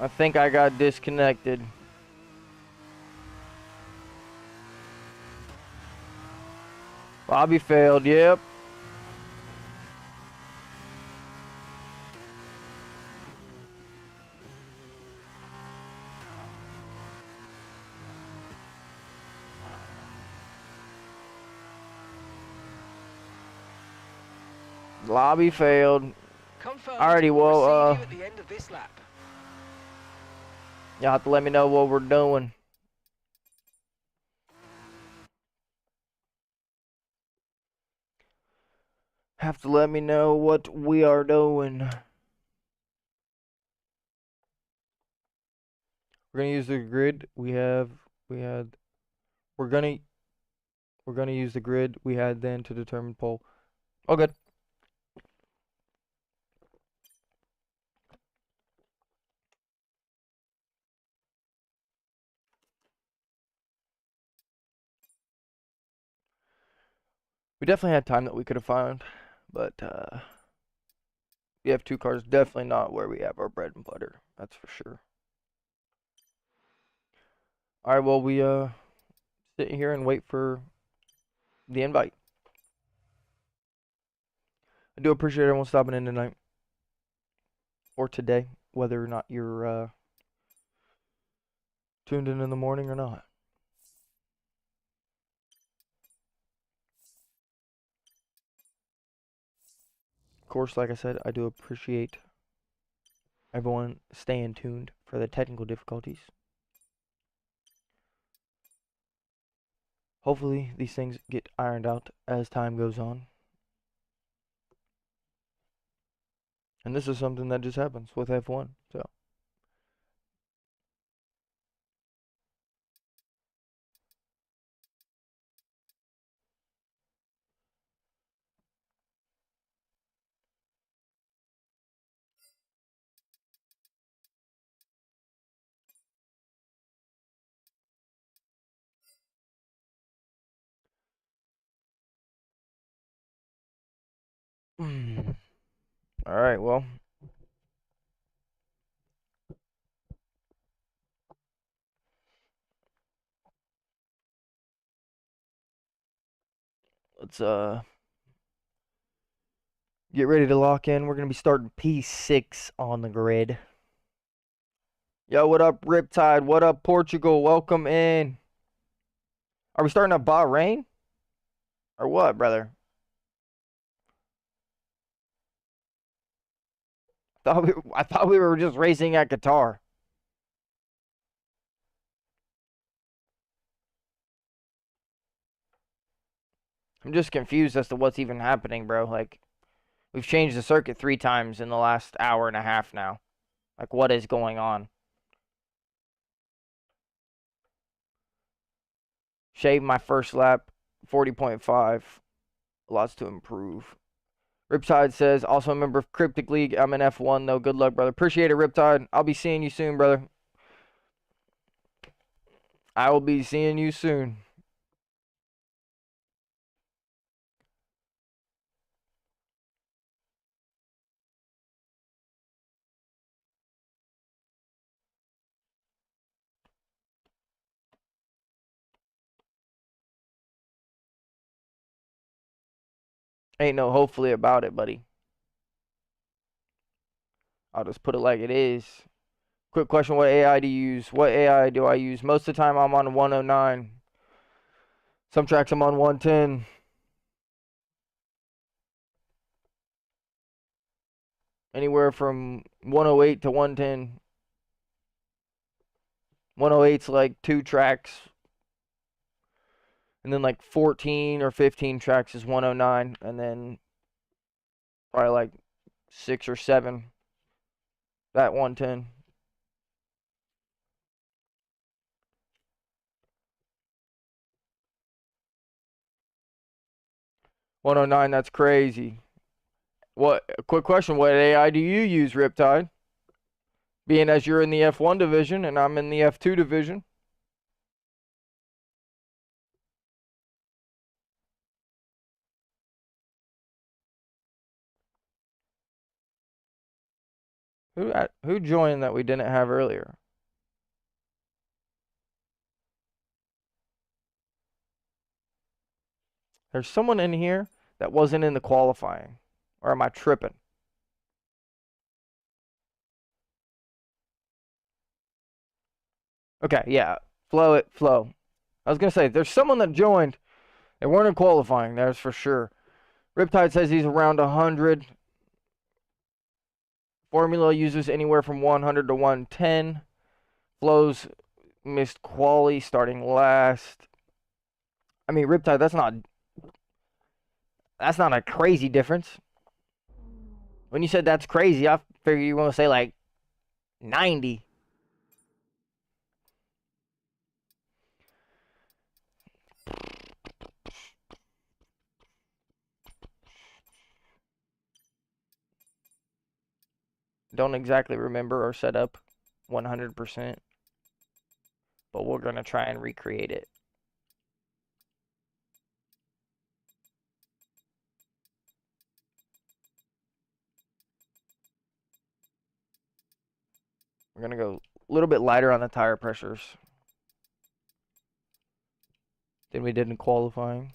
I think I got disconnected. Lobby failed, yep. Lobby failed. Confirmed. Alrighty, We'll well, receive you at the end of this lap. y'all have to let me know what we're doing. Have to let me know what we are doing. We're gonna use the grid we're gonna use the grid we had then to determine pole. Oh, good. We definitely had time that we could have found, but we have two cars, definitely not where we have our bread and butter. That's for sure. All right, well, we sit here and wait for the invite. I do appreciate everyone stopping in tonight or today, whether or not you're tuned in the morning or not. course, like I said, I do appreciate everyone staying tuned for the technical difficulties. Hopefully, these things get ironed out as time goes on. And this is something that just happens with F1, so. All right, well. Let's get ready to lock in. We're going to be starting P6 on the grid. Yo, what up, Riptide? What up, Portugal? Welcome in. Are we starting at Bahrain? Or what, brother? I thought we were just racing at Qatar. I'm just confused as to what's even happening, bro. Like, we've changed the circuit 3 times in the last hour and a half now. Like, what is going on? Shave my first lap, 40.5. Lots to improve. Riptide says, also a member of Cryptic League. I'm in F1, though. Good luck, brother. Appreciate it, Riptide. I'll be seeing you soon, brother. I will be seeing you soon. Ain't no hopefully about it, buddy. I'll just put it like it is. Quick question, what AI do you use? What AI do I use? Most of the time I'm on 109. Some tracks I'm on 110. Anywhere from 108 to 110. 108's like 2 tracks. And then like 14 or 15 tracks is 109. And then probably like 6 or 7. That 110. $109, that's crazy. What? Quick question, what AI do you use, Riptide? Being as you're in the F1 division and I'm in the F2 division. Who joined that we didn't have earlier? There's someone in here that wasn't in the qualifying. Or am I tripping? Okay, yeah. Flow. I was going to say, there's someone that joined. They weren't in qualifying, that's for sure. Riptide says he's around 100. Formula uses anywhere from 100 to 110. Flows missed quali starting last. I mean, Riptide, that's not a crazy difference. When you said that's crazy, I figured you were going to say like 90. Don't exactly remember our setup 100%, but we're going to try and recreate it. We're going to go a little bit lighter on the tire pressures than we did in qualifying.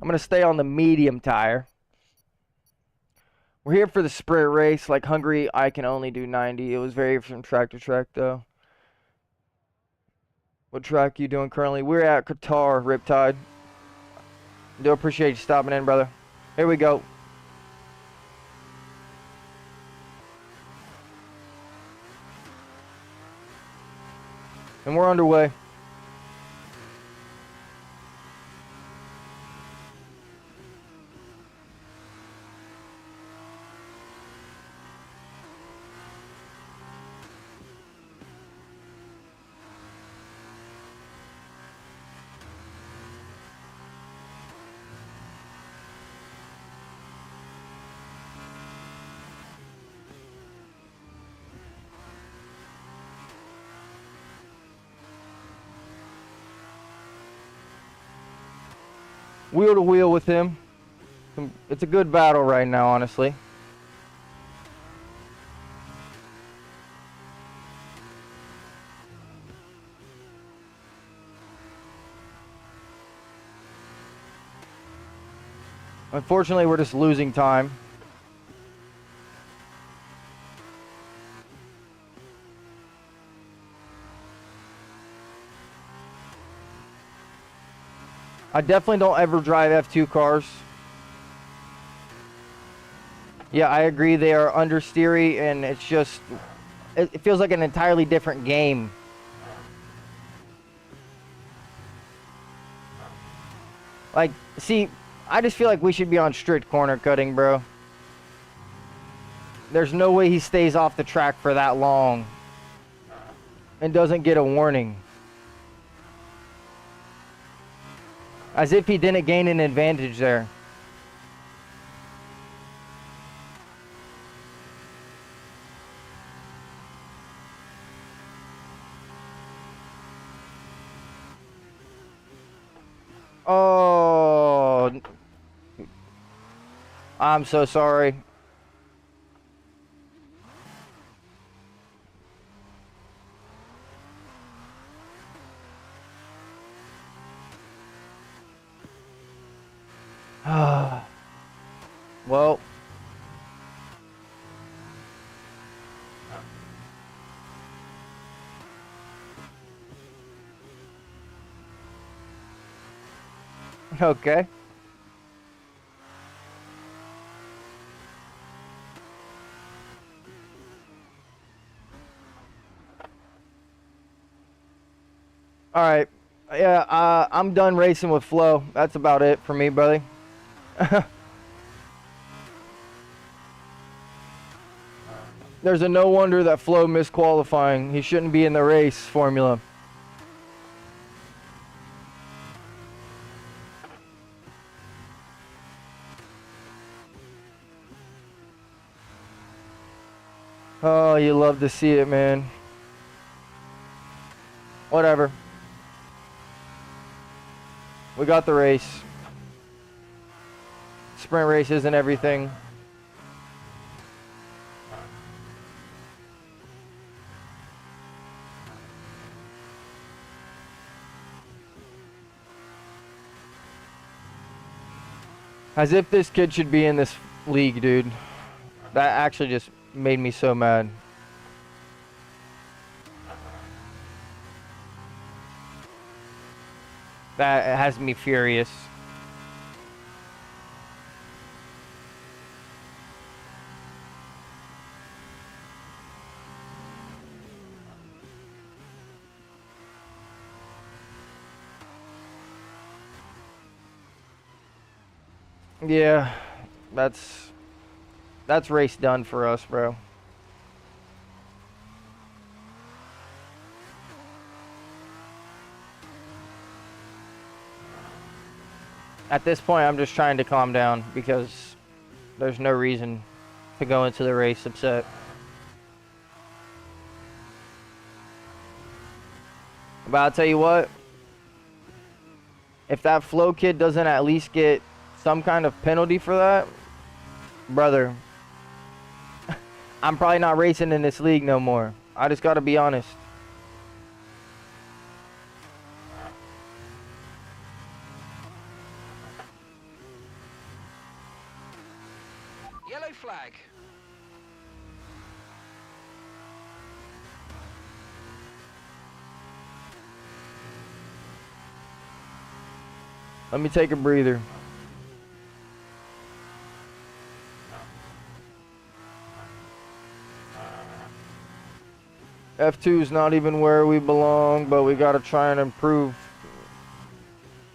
I'm going to stay on the medium tire. We're here for the sprint race. Like Hungary, I can only do 90. It was very from track to track, though. What track are you doing currently? We're at Qatar, Riptide. Do appreciate you stopping in, brother. Here we go. And we're underway. Wheel to wheel with him. It's a good battle right now, honestly. Unfortunately, we're just losing time. I definitely don't ever drive F2 cars. Yeah, I agree. They are understeery, and it's just... It feels like an entirely different game. Like, see, I just feel like we should be on strict corner cutting, bro. There's no way he stays off the track for that long and doesn't get a warning. As if he didn't gain an advantage there. Oh, I'm so sorry. Well, okay. All right. Yeah, I'm done racing with Flo. That's about it for me, buddy. There's a no wonder that Flo missed qualifying. He shouldn't be in the race formula. Oh, you love to see it, man. Whatever. We got the race. Sprint race isn't everything. As if this kid should be in this league, dude. That actually just made me so mad. That has me furious. Yeah, that's race done for us, bro. At this point, I'm just trying to calm down because there's no reason to go into the race upset. But I'll tell you what, if that Flo kid doesn't at least get some kind of penalty for that, brother, I'm probably not racing in this league no more. I just gotta be honest. Yellow flag. Let me take a breather. F2 is not even where we belong, but we got to try and improve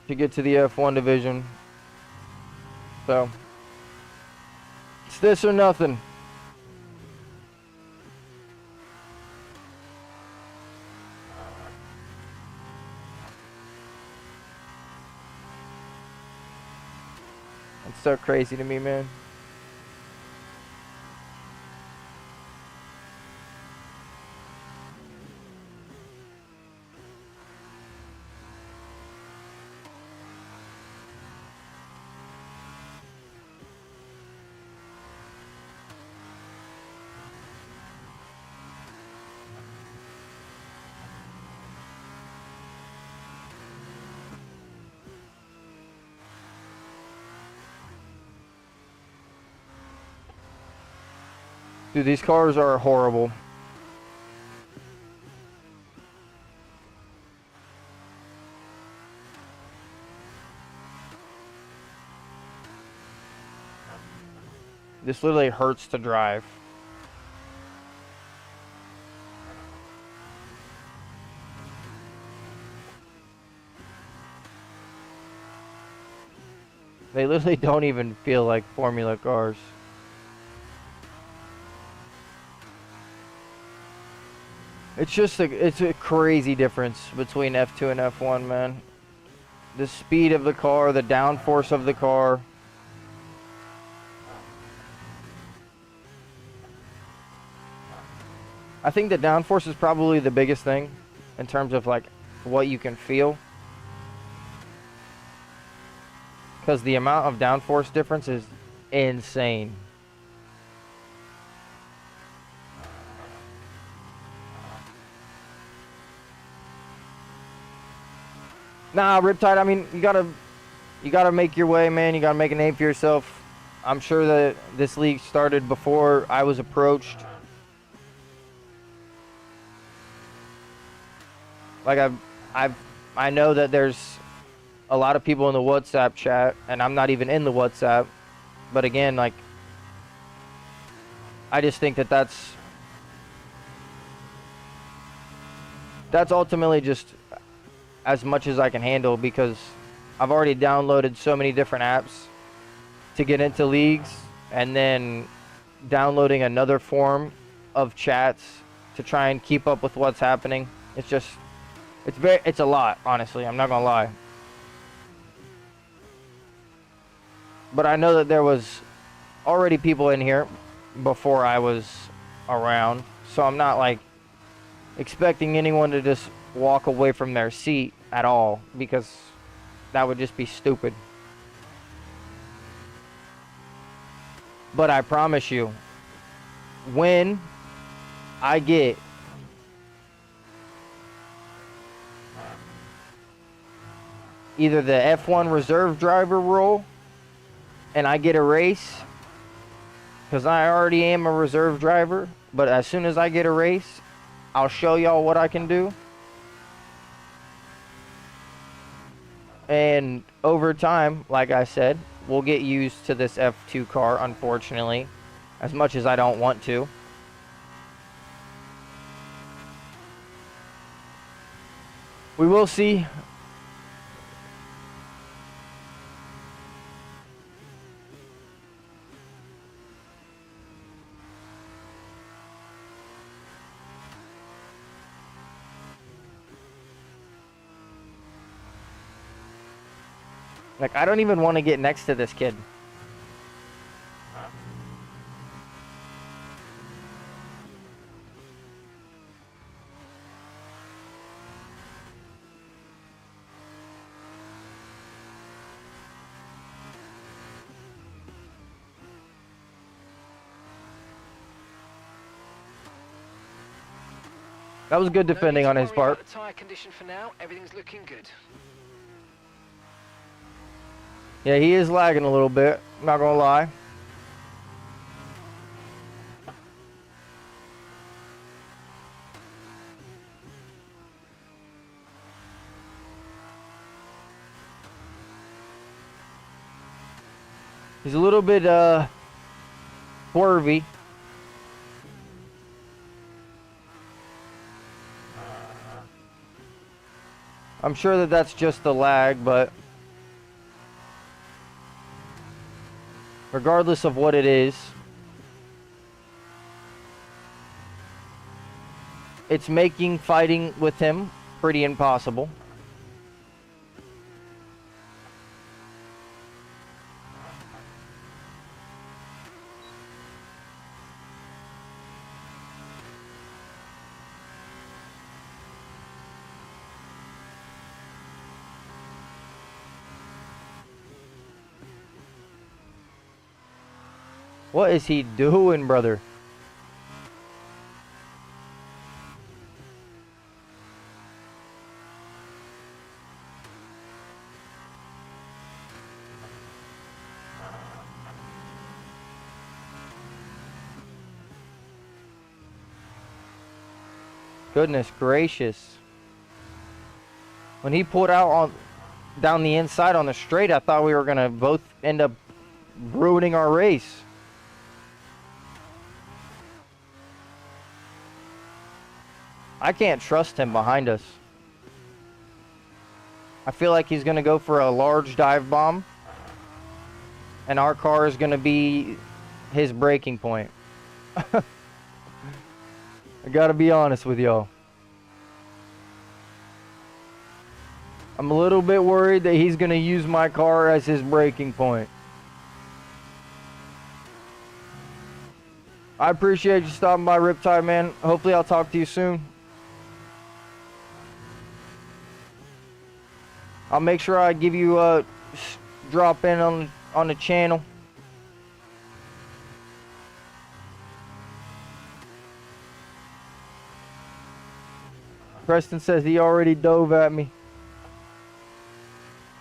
to get to the F1 division. So, it's this or nothing. It's so crazy to me, man. Dude, these cars are horrible. This literally hurts to drive. They literally don't even feel like Formula cars. It's a crazy difference between F2 and F1, man. The speed of the car, the downforce of the car. I think the downforce is probably the biggest thing in terms of like what you can feel. Because the amount of downforce difference is insane. Nah, Riptide, I mean, you gotta make your way, man. You gotta make a name for yourself. I'm sure that this league started before I was approached. Like I know that there's a lot of people in the WhatsApp chat, and I'm not even in the WhatsApp. But again, like, I just think that that's ultimately just as much as I can handle, because I've already downloaded so many different apps to get into leagues, and then downloading another form of chats to try and keep up with what's happening. It's a lot, honestly. I'm not gonna lie. But I know that there was already people in here before I was around, so I'm not like expecting anyone to just walk away from their seat at all, because that would just be stupid. But I promise you, when I get either the F1 reserve driver role and I get a race, because I already am a reserve driver, but as soon as I get a race, I'll show y'all what I can do. And over time, like I said, we'll get used to this F2 car, unfortunately, as much as I don't want to. We will see. Like, I don't even want to get next to this kid. That was good defending on his part. The tire condition for now, everything's looking good. Yeah, he is lagging a little bit, not gonna lie. He's a little bit swervy. I'm sure that that's just the lag, but regardless of what it is, it's making fighting with him pretty impossible. What is he doing, brother? Goodness gracious. When he pulled out on down the inside on the straight, I thought we were going to both end up ruining our race. I can't trust him behind us. I feel like he's going to go for a large dive bomb, and our car is going to be his breaking point. I gotta be honest with y'all. I'm a little bit worried that he's gonna use my car as his breaking point. I appreciate you stopping by, Riptide, man. Hopefully I'll talk to you soon. I'll make sure I give you a drop in on the channel. Preston says he already dove at me.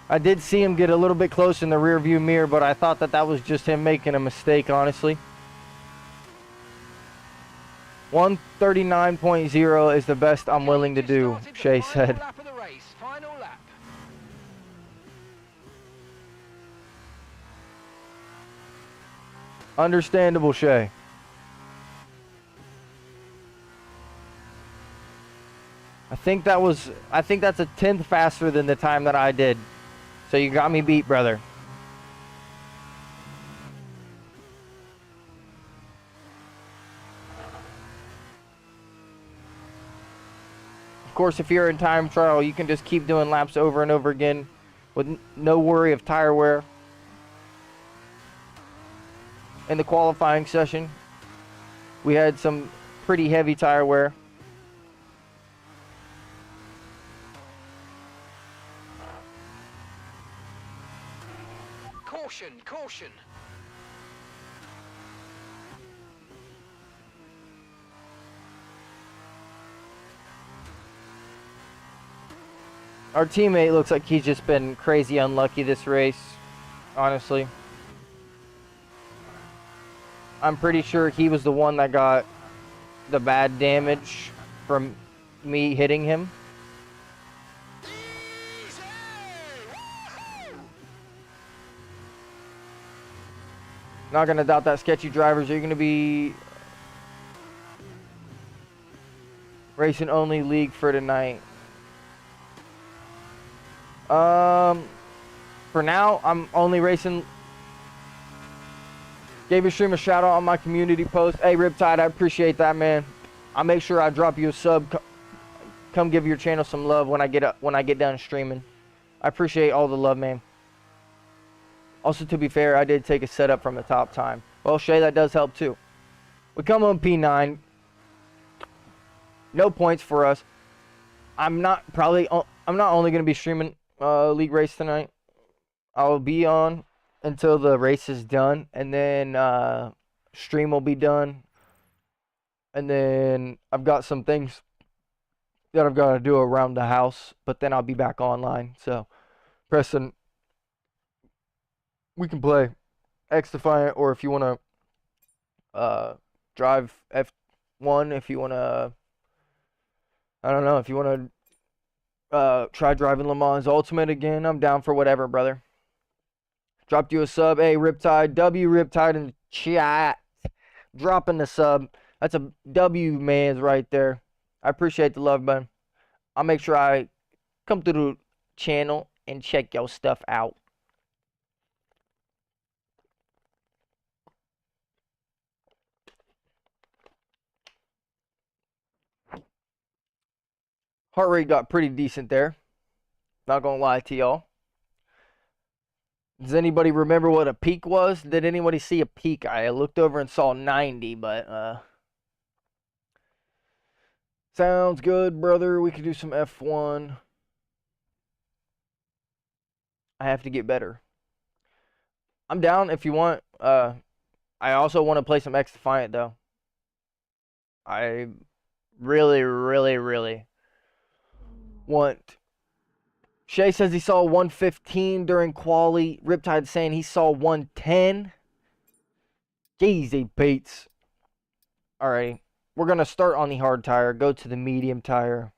I did see him get a little bit close in the rear view mirror, but I thought that was just him making a mistake, honestly. 139.0 is the best I'm willing to do, Shay said. Understandable, Shay. I think that's a tenth faster than the time that I did. So you got me beat, brother. Of course, if you're in time trial, you can just keep doing laps over and over again with no worry of tire wear. In the qualifying session, we had some pretty heavy tire wear. Caution, caution. Our teammate looks like he's just been crazy unlucky this race, honestly. I'm pretty sure he was the one that got the bad damage from me hitting him. Not gonna doubt that, sketchy drivers. Are you gonna be racing only league for tonight? For now, I'm only racing. Gave your stream a shout out on my community post. Hey, Riptide, I appreciate that, man. I'll make sure I drop you a sub. Come give your channel some love when I get done streaming. I appreciate all the love, man. Also, to be fair, I did take a setup from the top time. Well, Shay, that does help too. We come on P9. No points for us. I'm not only going to be streaming league race tonight. I'll be on until the race is done, and then stream will be done. And then I've got some things that I've got to do around the house, but then I'll be back online. So, Preston, we can play X Defiant, or if you want to drive F1, if you want to, I don't know, if you want to try driving Le Mans Ultimate again, I'm down for whatever, brother. Dropped you a sub. Hey, Riptide, W Riptide in the chat. Dropping the sub. That's a W man's right there. I appreciate the love, man. I'll make sure I come to the channel and check your stuff out. Heart rate got pretty decent there. Not gonna lie to y'all. Does anybody remember what a peak was? Did anybody see a peak? I looked over and saw 90, but sounds good, brother. We could do some F1. I have to get better. I'm down if you want. I also want to play some X Defiant though. I really want. Shay says he saw 115 during quali. Riptide saying he saw 110. Easy beats. Alright. We're going to start on the hard tire. Go to the medium tire.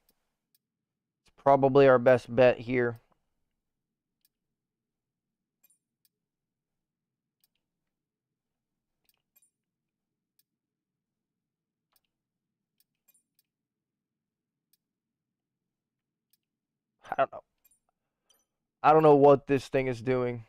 It's probably our best bet here. I don't know. I don't know what this thing is doing.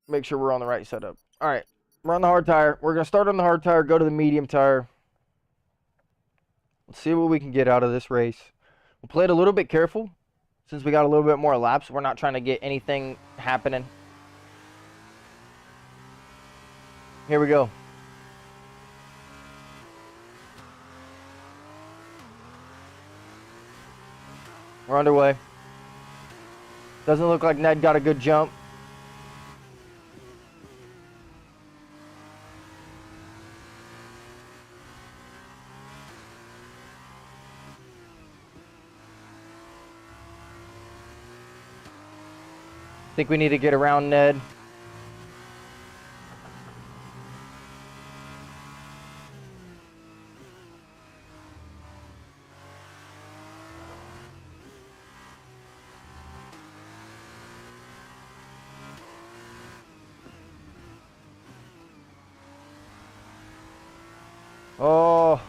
Make sure we're on the right setup. Alright. We're on the hard tire. We're going to start on the hard tire. Go to the medium tire. Let's see what we can get out of this race. We'll play it a little bit careful. Since we got a little bit more laps, we're not trying to get anything happening. Here we go. We're underway. Doesn't look like Ned got a good jump. Think we need to get around Ned. Oh.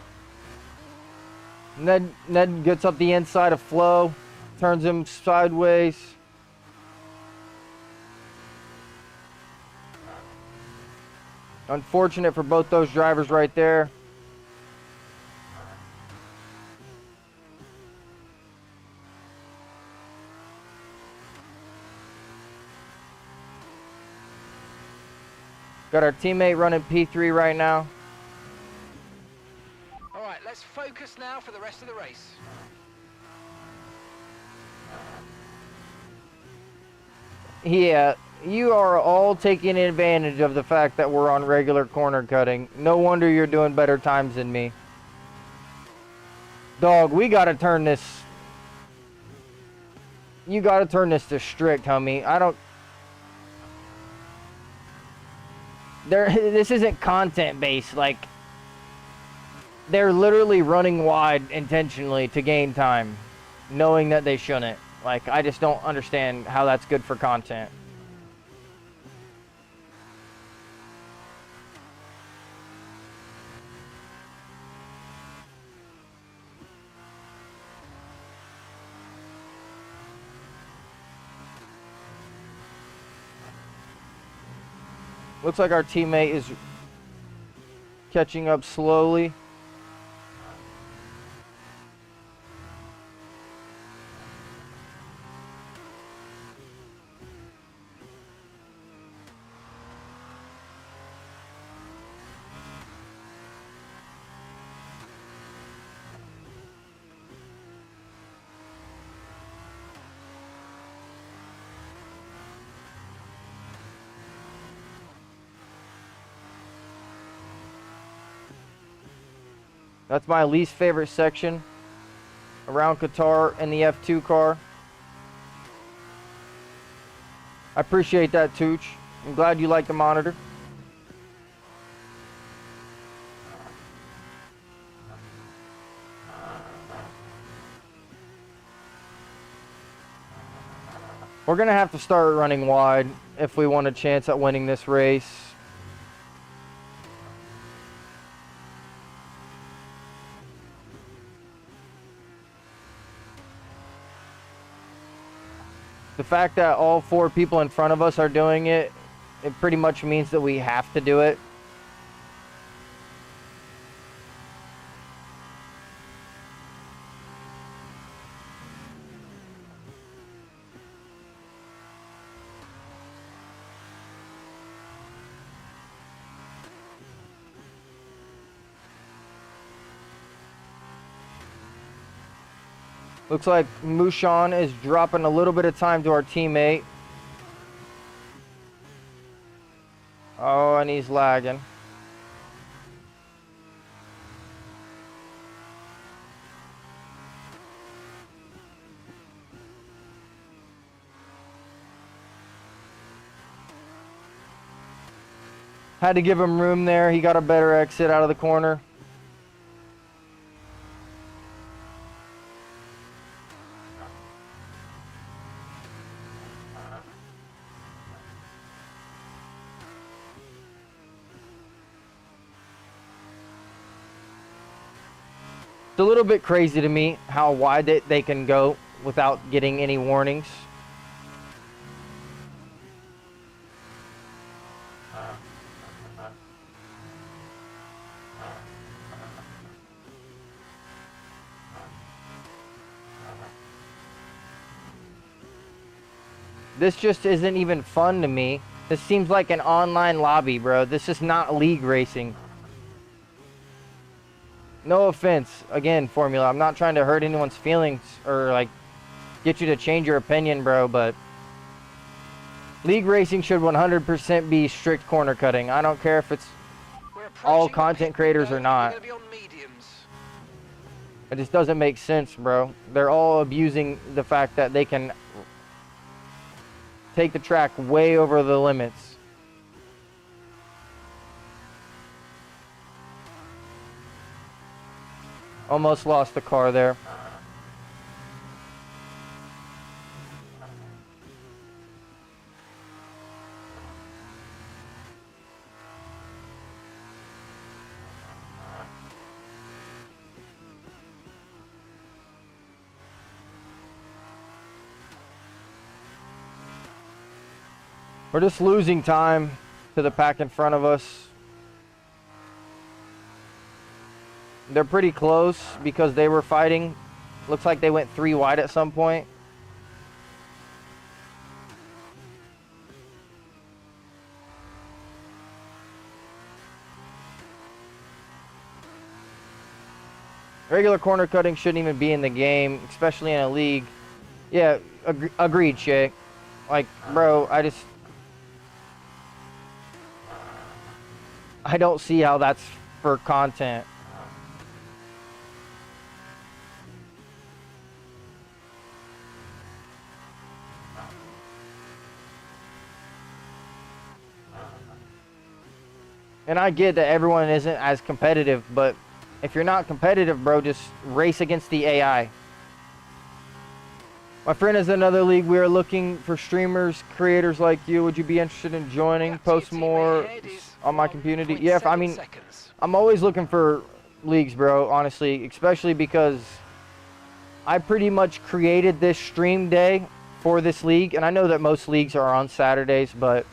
Ned gets up the inside of Flo. Turns him sideways. Unfortunate for both those drivers right there. Got our teammate running P3 right now. All right, let's focus now for the rest of the race. Yeah, you are all taking advantage of the fact that we're on regular corner cutting. No wonder you're doing better times than me. Dog, we gotta turn this. You gotta turn this to strict, homie. I don't. This isn't content based. Like, they're literally running wide intentionally to gain time, knowing that they shouldn't. Like, I just don't understand how that's good for content. Looks like our teammate is catching up slowly. That's my least favorite section around Qatar and the F2 car. I appreciate that, Tooch. I'm glad you like the monitor. We're going to have to start running wide if we want a chance at winning this race. The fact that all 4 people in front of us are doing it, it pretty much means that we have to do it. Looks like Mushan is dropping a little bit of time to our teammate. Oh, and he's lagging. Had to give him room there. He got a better exit out of the corner. It's a little bit crazy to me how wide they can go without getting any warnings. This just isn't even fun to me. This seems like an online lobby, bro. This is not league racing. No offense, again, Formula. I'm not trying to hurt anyone's feelings or like get you to change your opinion, bro, but league racing should 100% be strict corner cutting. I don't care if it's all content creators or not. It just doesn't make sense, bro. They're all abusing the fact that they can take the track way over the limits. Almost lost the car there. We're just losing time to the pack in front of us. They're pretty close because they were fighting. Looks like they went 3 wide at some point. Regular corner cutting shouldn't even be in the game, especially in a league. Yeah, agreed, Shay. Like, bro, I don't see how that's for content. And I get that everyone isn't as competitive, but if you're not competitive, bro, just race against the AI. My friend is another league. We are looking for streamers, creators like you. Would you be interested in joining? Post more on my community. Yeah, I mean, I'm always looking for leagues, bro, honestly, especially because I pretty much created this stream day for this league. And I know that most leagues are on Saturdays, but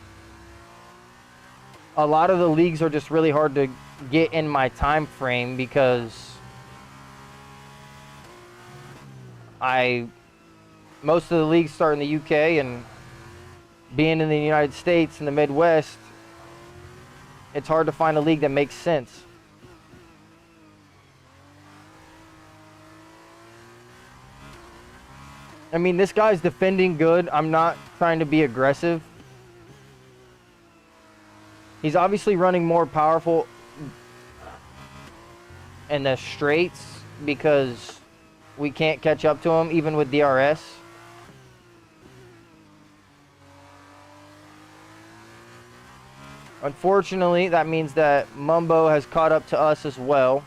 a lot of the leagues are just really hard to get in my time frame because most of the leagues start in the UK, and being in the United States in the Midwest, it's hard to find a league that makes sense. I mean, this guy's defending good. I'm not trying to be aggressive. He's obviously running more powerful in the straights because we can't catch up to him even with DRS. Unfortunately, that means that Mumbo has caught up to us as well.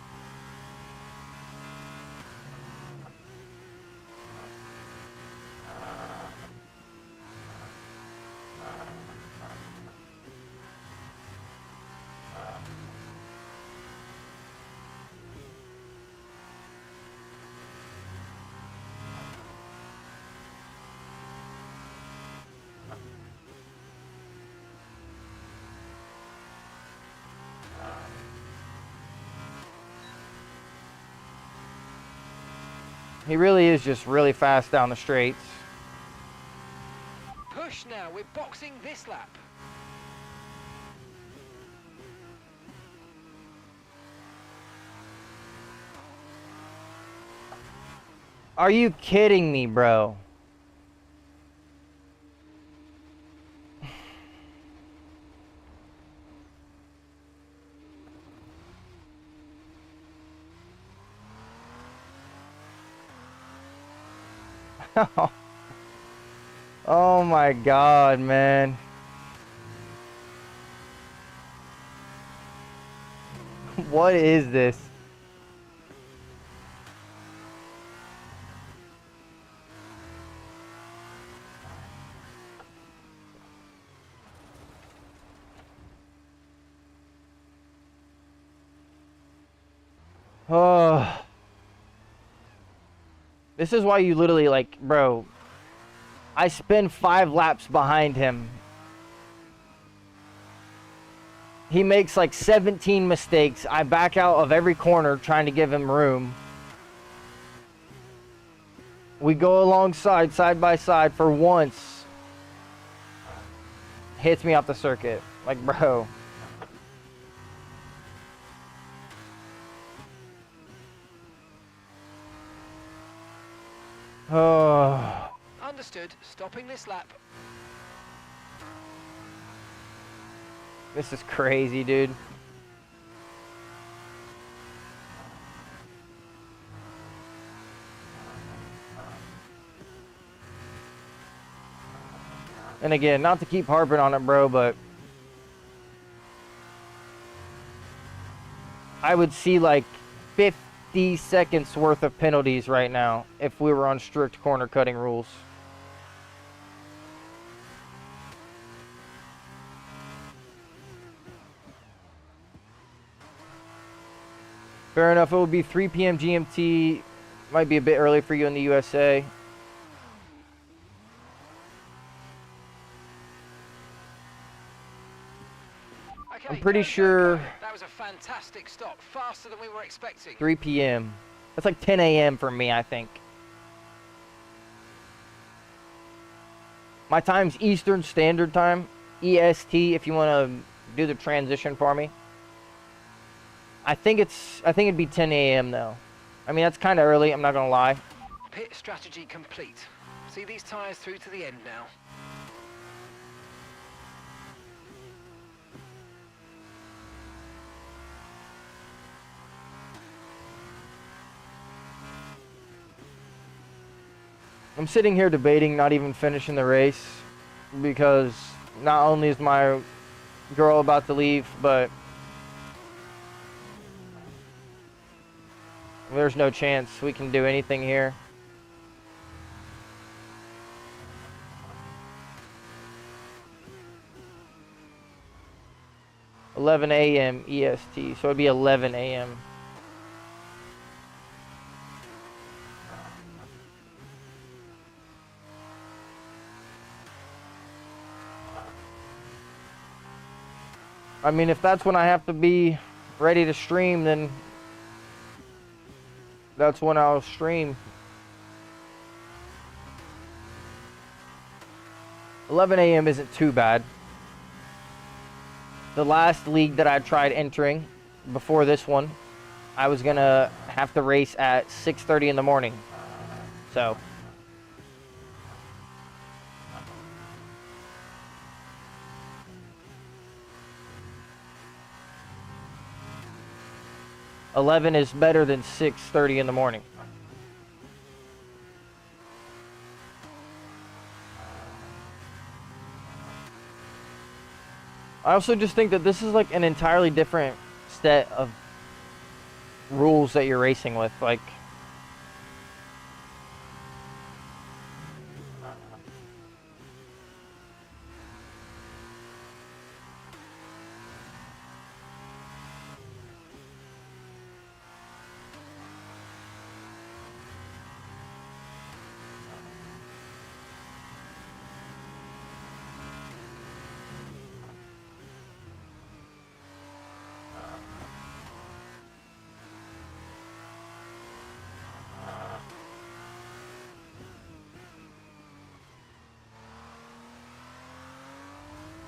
He really is just really fast down the straights. Push now, we're boxing this lap. Are you kidding me, bro? Oh my God, man. What is this? Oh. This is why you literally, like, bro, I spend 5 laps behind him. He makes like 17 mistakes. I back out of every corner trying to give him room. We go alongside, side by side for once. Hits me off the circuit. Like, bro. Oh. Understood. Stopping this lap. This is crazy, dude. And again, not to keep harping on it, bro, but I would see like 50 seconds worth of penalties right now if we were on strict corner cutting rules. Fair enough, it will be 3 p.m. GMT. Might be a bit early for you in the USA. Okay, I'm pretty go, go, sure go. That was a fantastic stop. Faster than we were expecting. 3 p.m. That's like 10 a.m. for me, I think. My time's Eastern Standard Time. EST, if you want to do the transition for me. I think it'd be 10 a.m. though. I mean, that's kind of early, I'm not going to lie. Pit strategy complete. See these tyres through to the end now. I'm sitting here debating not even finishing the race because not only is my girl about to leave, but there's no chance we can do anything here. (11 a.m. EST), so it'd be 11 a.m. I mean, if that's when I have to be ready to stream, then that's when I'll stream. 11 a.m. isn't too bad. The last league that I tried entering before this one, I was gonna have to race at 6:30 in the morning. So. (11) is better than 6:30 in the morning. I also just think that this is like an entirely different set of rules that you're racing with. Like,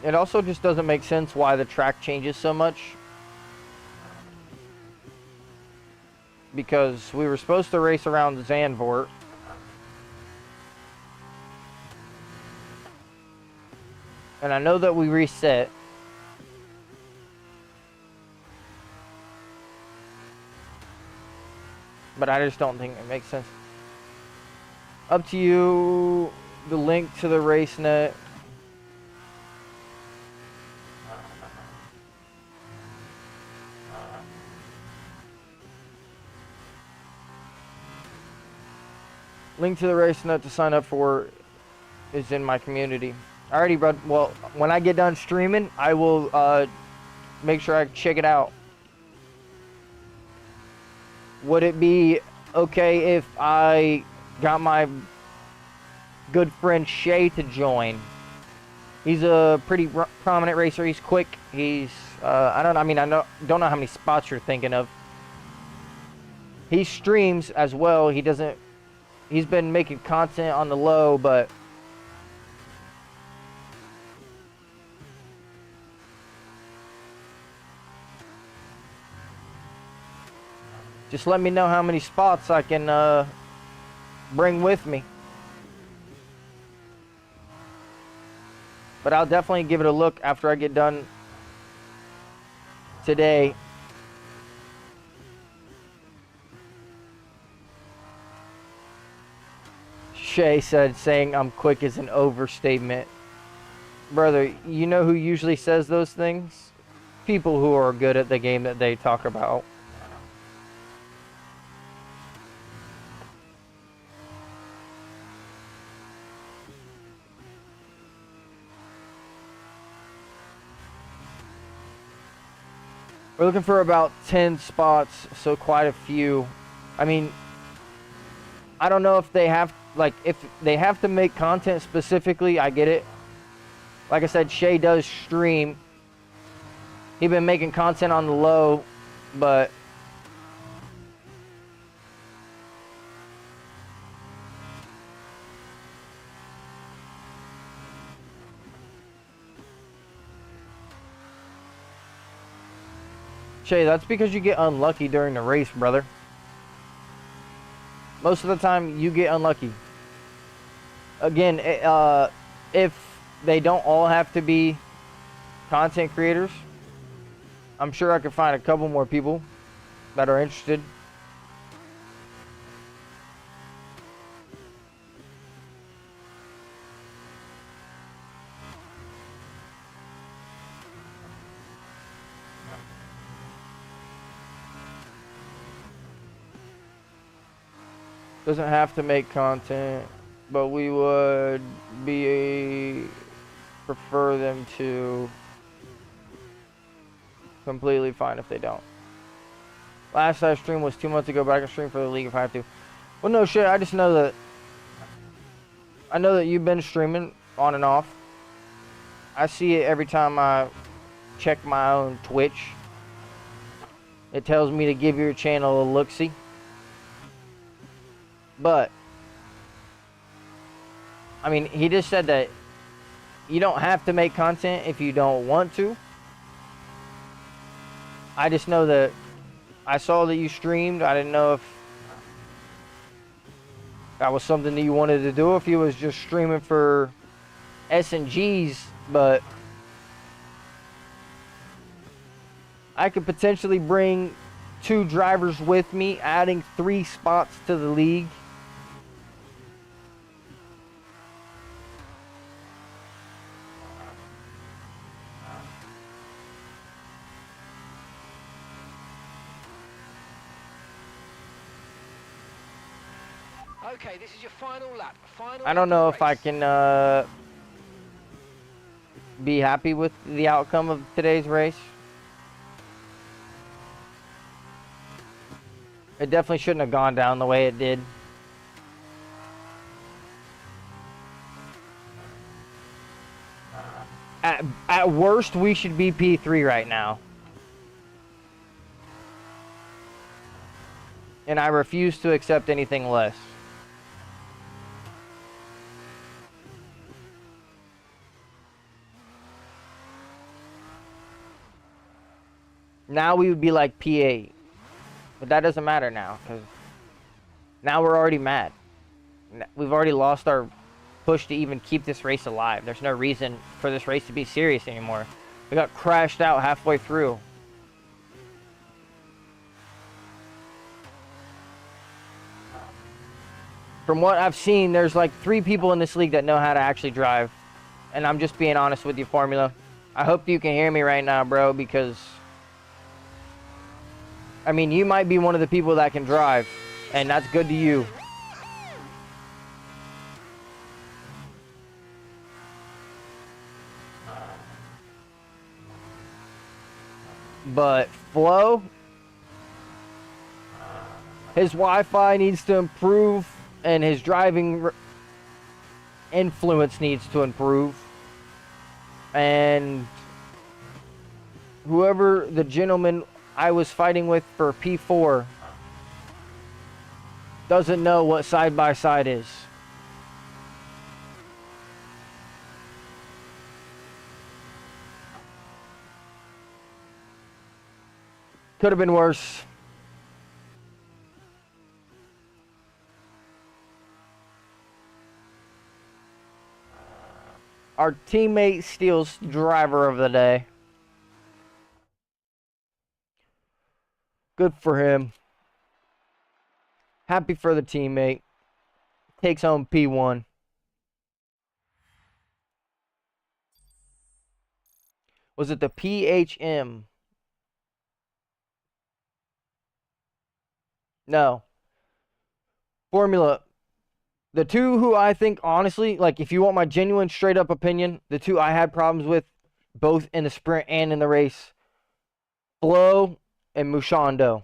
It also just doesn't make sense why the track changes so much. Because we were supposed to race around Zandvoort. And I know that we reset. But I just don't think it makes sense. Up to you. The link to the race net. Link to the race net to sign up for is in my community. Alrighty, bro. Well, when I get done streaming, I will make sure I check it out. Would it be okay if I got my good friend Shay to join? He's a pretty prominent racer. He's quick. He's I don't know how many spots you're thinking of. He streams as well. He's been making content on the low, but just let me know how many spots I can bring with me. But I'll definitely give it a look after I get done today. Shay said saying I'm quick is an overstatement. Brother, you know who usually says those things? People who are good at the game that they talk about. We're looking for about 10 spots, so quite a few. I mean, I don't know if they have, like, if they have to make content specifically, I get it. Like I said, Shay does stream. He's been making content on the low, but Shay, that's because you get unlucky during the race, brother. Most of the time, you get unlucky. Again, if they don't all have to be content creators, I'm sure I could find a couple more people that are interested. Doesn't have to make content, but we would prefer them to. Completely fine if they don't. Last I streamed was 2 months ago, but I can stream for the league if I have to. Well, no shit. I just know that. I know that you've been streaming on and off. I see it every time I check my own Twitch. It tells me to give your channel a look-see. But I mean, he just said that you don't have to make content if you don't want to. I just know that I saw that you streamed. I didn't know if that was something that you wanted to do, if you was just streaming for S&Gs, but I could potentially bring 2 drivers with me, adding 3 spots to the league. Okay, this is your final lap. I don't know if I can be happy with the outcome of today's race. It definitely shouldn't have gone down the way it did. At worst, we should be P3 right now. And I refuse to accept anything less. Now we would be like P8. But that doesn't matter now, because now we're already mad. We've already lost our push to even keep this race alive. There's no reason for this race to be serious anymore. We got crashed out halfway through. From what I've seen, there's like 3 people in this league that know how to actually drive. And I'm just being honest with you, Formula. I hope you can hear me right now, bro, because I mean, you might be one of the people that can drive, and that's good to you. But Flo, his Wi-Fi needs to improve, and his driving influence needs to improve. And whoever the gentleman I was fighting with for P4 doesn't know what side-by-side is. Could have been worse. Our teammate steals driver of the day. Good for him. Happy for the teammate. Takes home P1. Was it the PHM? No. Formula. The 2 who I think, honestly, like, if you want my genuine, straight-up opinion, the 2 I had problems with, both in the sprint and in the race, Flo and Mushando.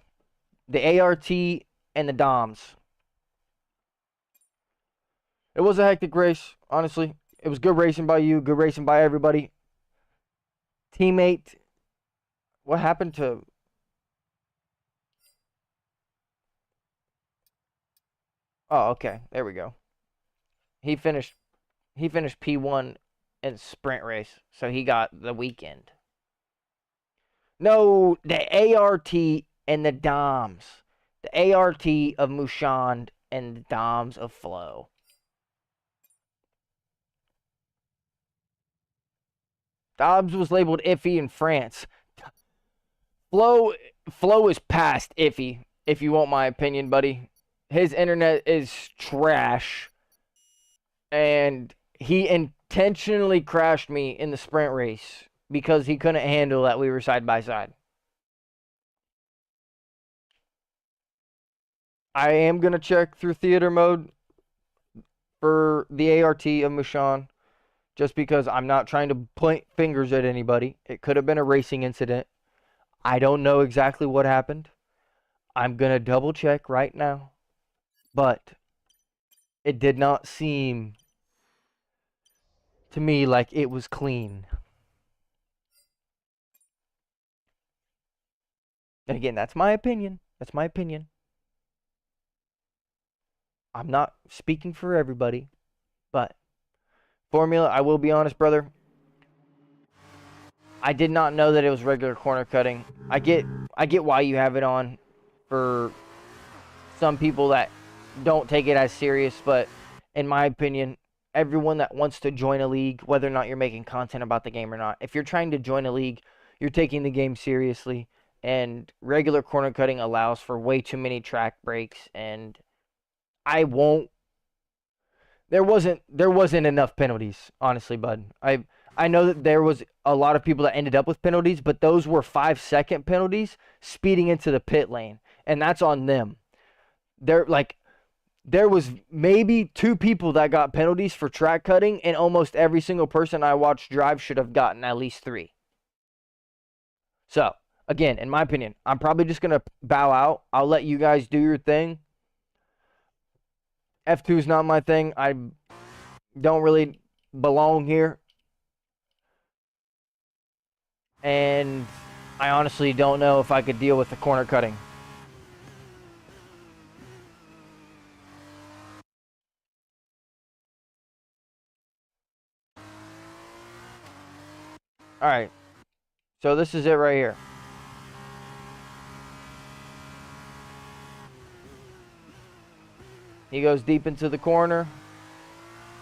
The ART and the Doms. It was a hectic race, honestly. It was good racing by you, good racing by everybody. Teammate, what happened to... Oh, okay. There we go. He finished P1 in sprint race, so he got the weekend. No, the ART and the Doms. The ART of Mushand and the Doms of Flo. Dobbs was labeled iffy in France. Flo is past iffy, if you want my opinion, buddy. His internet is trash. And he intentionally crashed me in the sprint race because he couldn't handle that we were side by side. I am going to check through theater mode for the ART of Mushan, just because I'm not trying to point fingers at anybody. It could have been a racing incident. I don't know exactly what happened. I'm going to double check right now. But it did not seem to me like it was clean. And again, that's my opinion. That's my opinion. I'm not speaking for everybody, but Formula, I will be honest, brother. I did not know that it was regular corner cutting. I get why you have it on for some people that don't take it as serious, but in my opinion, everyone that wants to join a league, whether or not you're making content about the game or not, if you're trying to join a league, you're taking the game seriously, and regular corner cutting allows for way too many track breaks, and there wasn't enough penalties, honestly, bud. I know that there was a lot of people that ended up with penalties, but those were 5-second penalties speeding into the pit lane, and that's on them. There was maybe 2 people that got penalties for track cutting, and almost every single person I watched drive should have gotten at least 3. So, again, in my opinion, I'm probably just going to bow out. I'll let you guys do your thing. F2 is not my thing. I don't really belong here. And I honestly don't know if I could deal with the corner cutting. Alright. So this is it right here. He goes deep into the corner.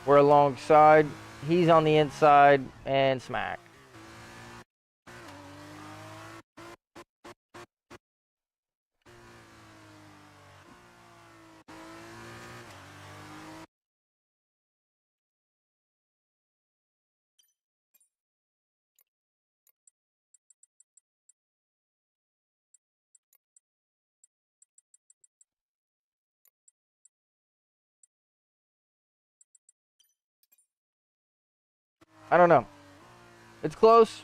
We're alongside. He's on the inside and smack. I don't know. It's close.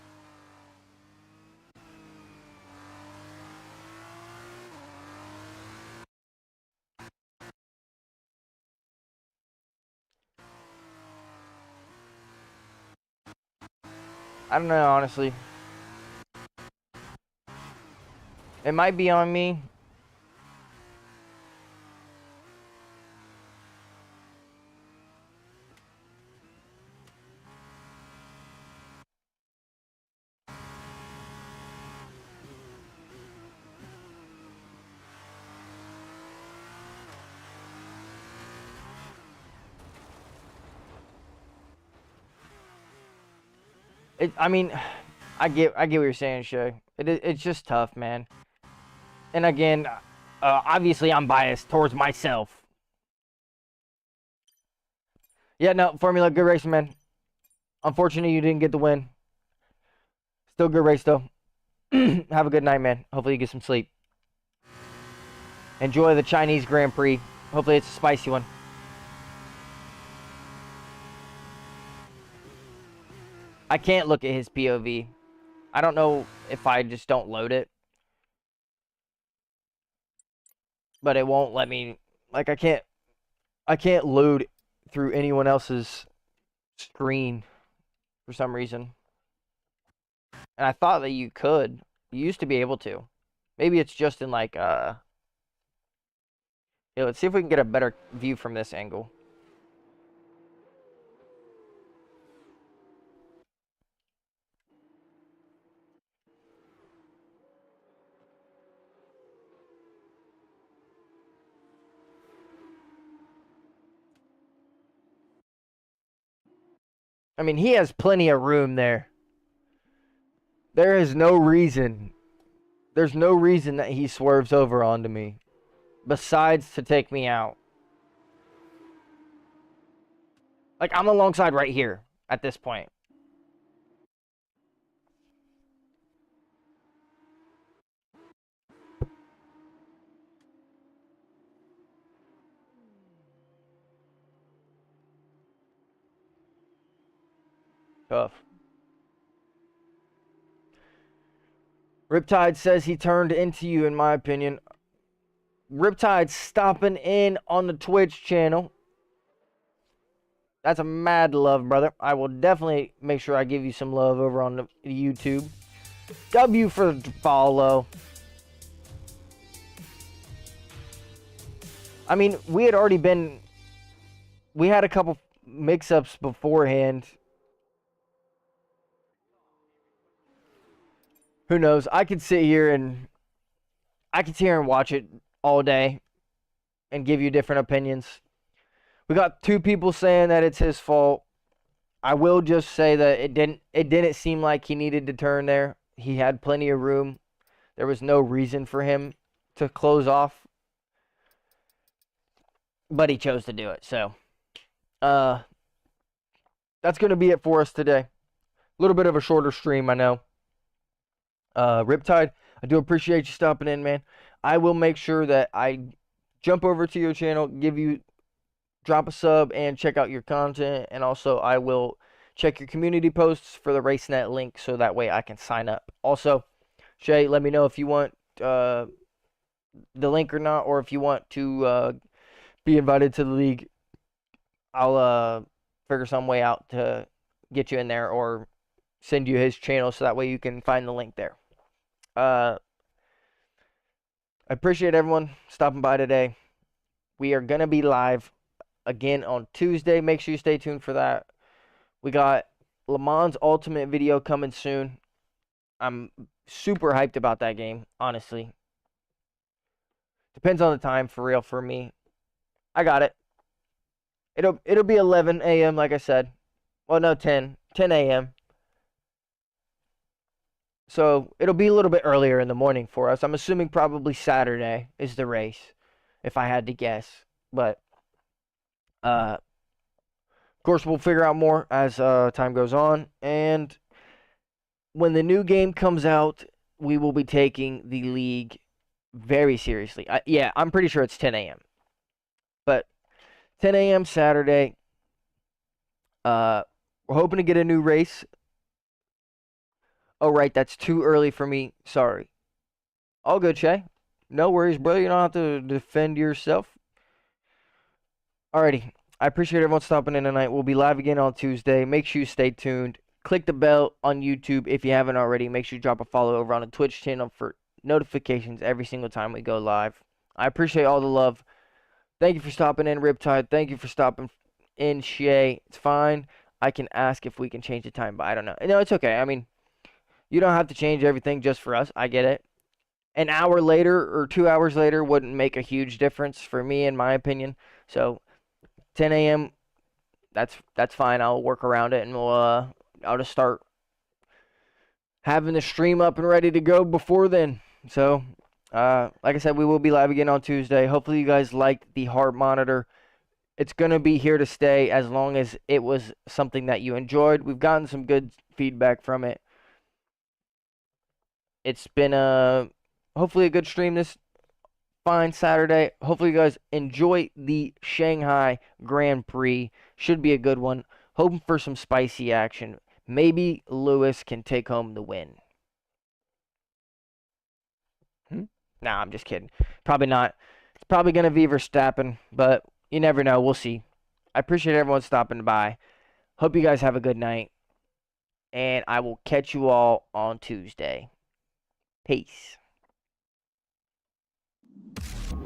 I don't know, honestly. It might be on me. I mean, I get what you're saying, Shay. It's just tough, man. And again, obviously I'm biased towards myself. Yeah, no, Formula, good racing, man. Unfortunately, you didn't get the win. Still good race, though. Have a good night, man. Hopefully you get some sleep. Enjoy the Chinese Grand Prix. Hopefully it's a spicy one. I can't look at his POV. I don't know if I just don't load it. But it won't let me, like, I can't load through anyone else's screen for some reason. And I thought that you could. You used to be able to. Maybe it's just in like yeah, let's see if we can get a better view from this angle. I mean, he has plenty of room there. There is no reason. There's no reason that he swerves over onto me. Besides to take me out. Like, I'm alongside right here at this point. Tough. Riptide says he turned into you, in my opinion. Riptide stopping in on the Twitch channel. That's a mad love, brother. I will definitely make sure I give you some love over on the YouTube. W for the follow. I mean, we had a couple mix-ups beforehand. Who knows? I could sit here and watch it all day and give you different opinions. We got two people saying that it's his fault. I will just say that it didn't seem like he needed to turn there. He had plenty of room. There was no reason for him to close off. But he chose to do it. So, that's going to be it for us today. A little bit of a shorter stream, I know. Riptide, I do appreciate you stopping in, man. I will make sure that I jump over to your channel, drop a sub, and check out your content. And also, I will check your community posts for the RaceNet link so that way I can sign up. Also, Shay, let me know if you want the link or not, or if you want to be invited to the league. I'll figure some way out to get you in there or send you his channel so that way you can find the link there. I appreciate everyone stopping by today. We are going to be live again on Tuesday. Make sure you stay tuned for that. We got Le Mans Ultimate video coming soon. I'm super hyped about that game, honestly. Depends on the time, for real, for me. I got it. It'll be 11 a.m. like I said. Well, no, 10 a.m. So it'll be a little bit earlier in the morning for us. I'm assuming probably Saturday is the race, if I had to guess. But of course, we'll figure out more as time goes on. And when the new game comes out, we will be taking the league very seriously. Yeah, I'm pretty sure it's 10 a.m. But 10 a.m. Saturday. We're hoping to get a new race. Oh, right, that's too early for me. Sorry. All good, Shay. No worries, brother. You don't have to defend yourself. Alrighty. I appreciate everyone stopping in tonight. We'll be live again on Tuesday. Make sure you stay tuned. Click the bell on YouTube if you haven't already. Make sure you drop a follow over on the Twitch channel for notifications every single time we go live. I appreciate all the love. Thank you for stopping in, Riptide. Thank you for stopping in, Shay. It's fine. I can ask if we can change the time, but I don't know. No, it's okay. I mean, you don't have to change everything just for us. I get it. An hour later or 2 hours later wouldn't make a huge difference for me, in my opinion. So 10 a.m. That's fine. I'll work around it, and I'll just start having the stream up and ready to go before then. So, like I said, we will be live again on Tuesday. Hopefully, you guys liked the heart monitor. It's gonna be here to stay as long as it was something that you enjoyed. We've gotten some good feedback from it. It's been hopefully a good stream this fine Saturday. Hopefully you guys enjoy the Shanghai Grand Prix. Should be a good one. Hoping for some spicy action. Maybe Lewis can take home the win. Nah, I'm just kidding. Probably not. It's probably going to be Verstappen, but you never know. We'll see. I appreciate everyone stopping by. Hope you guys have a good night. And I will catch you all on Tuesday. Peace.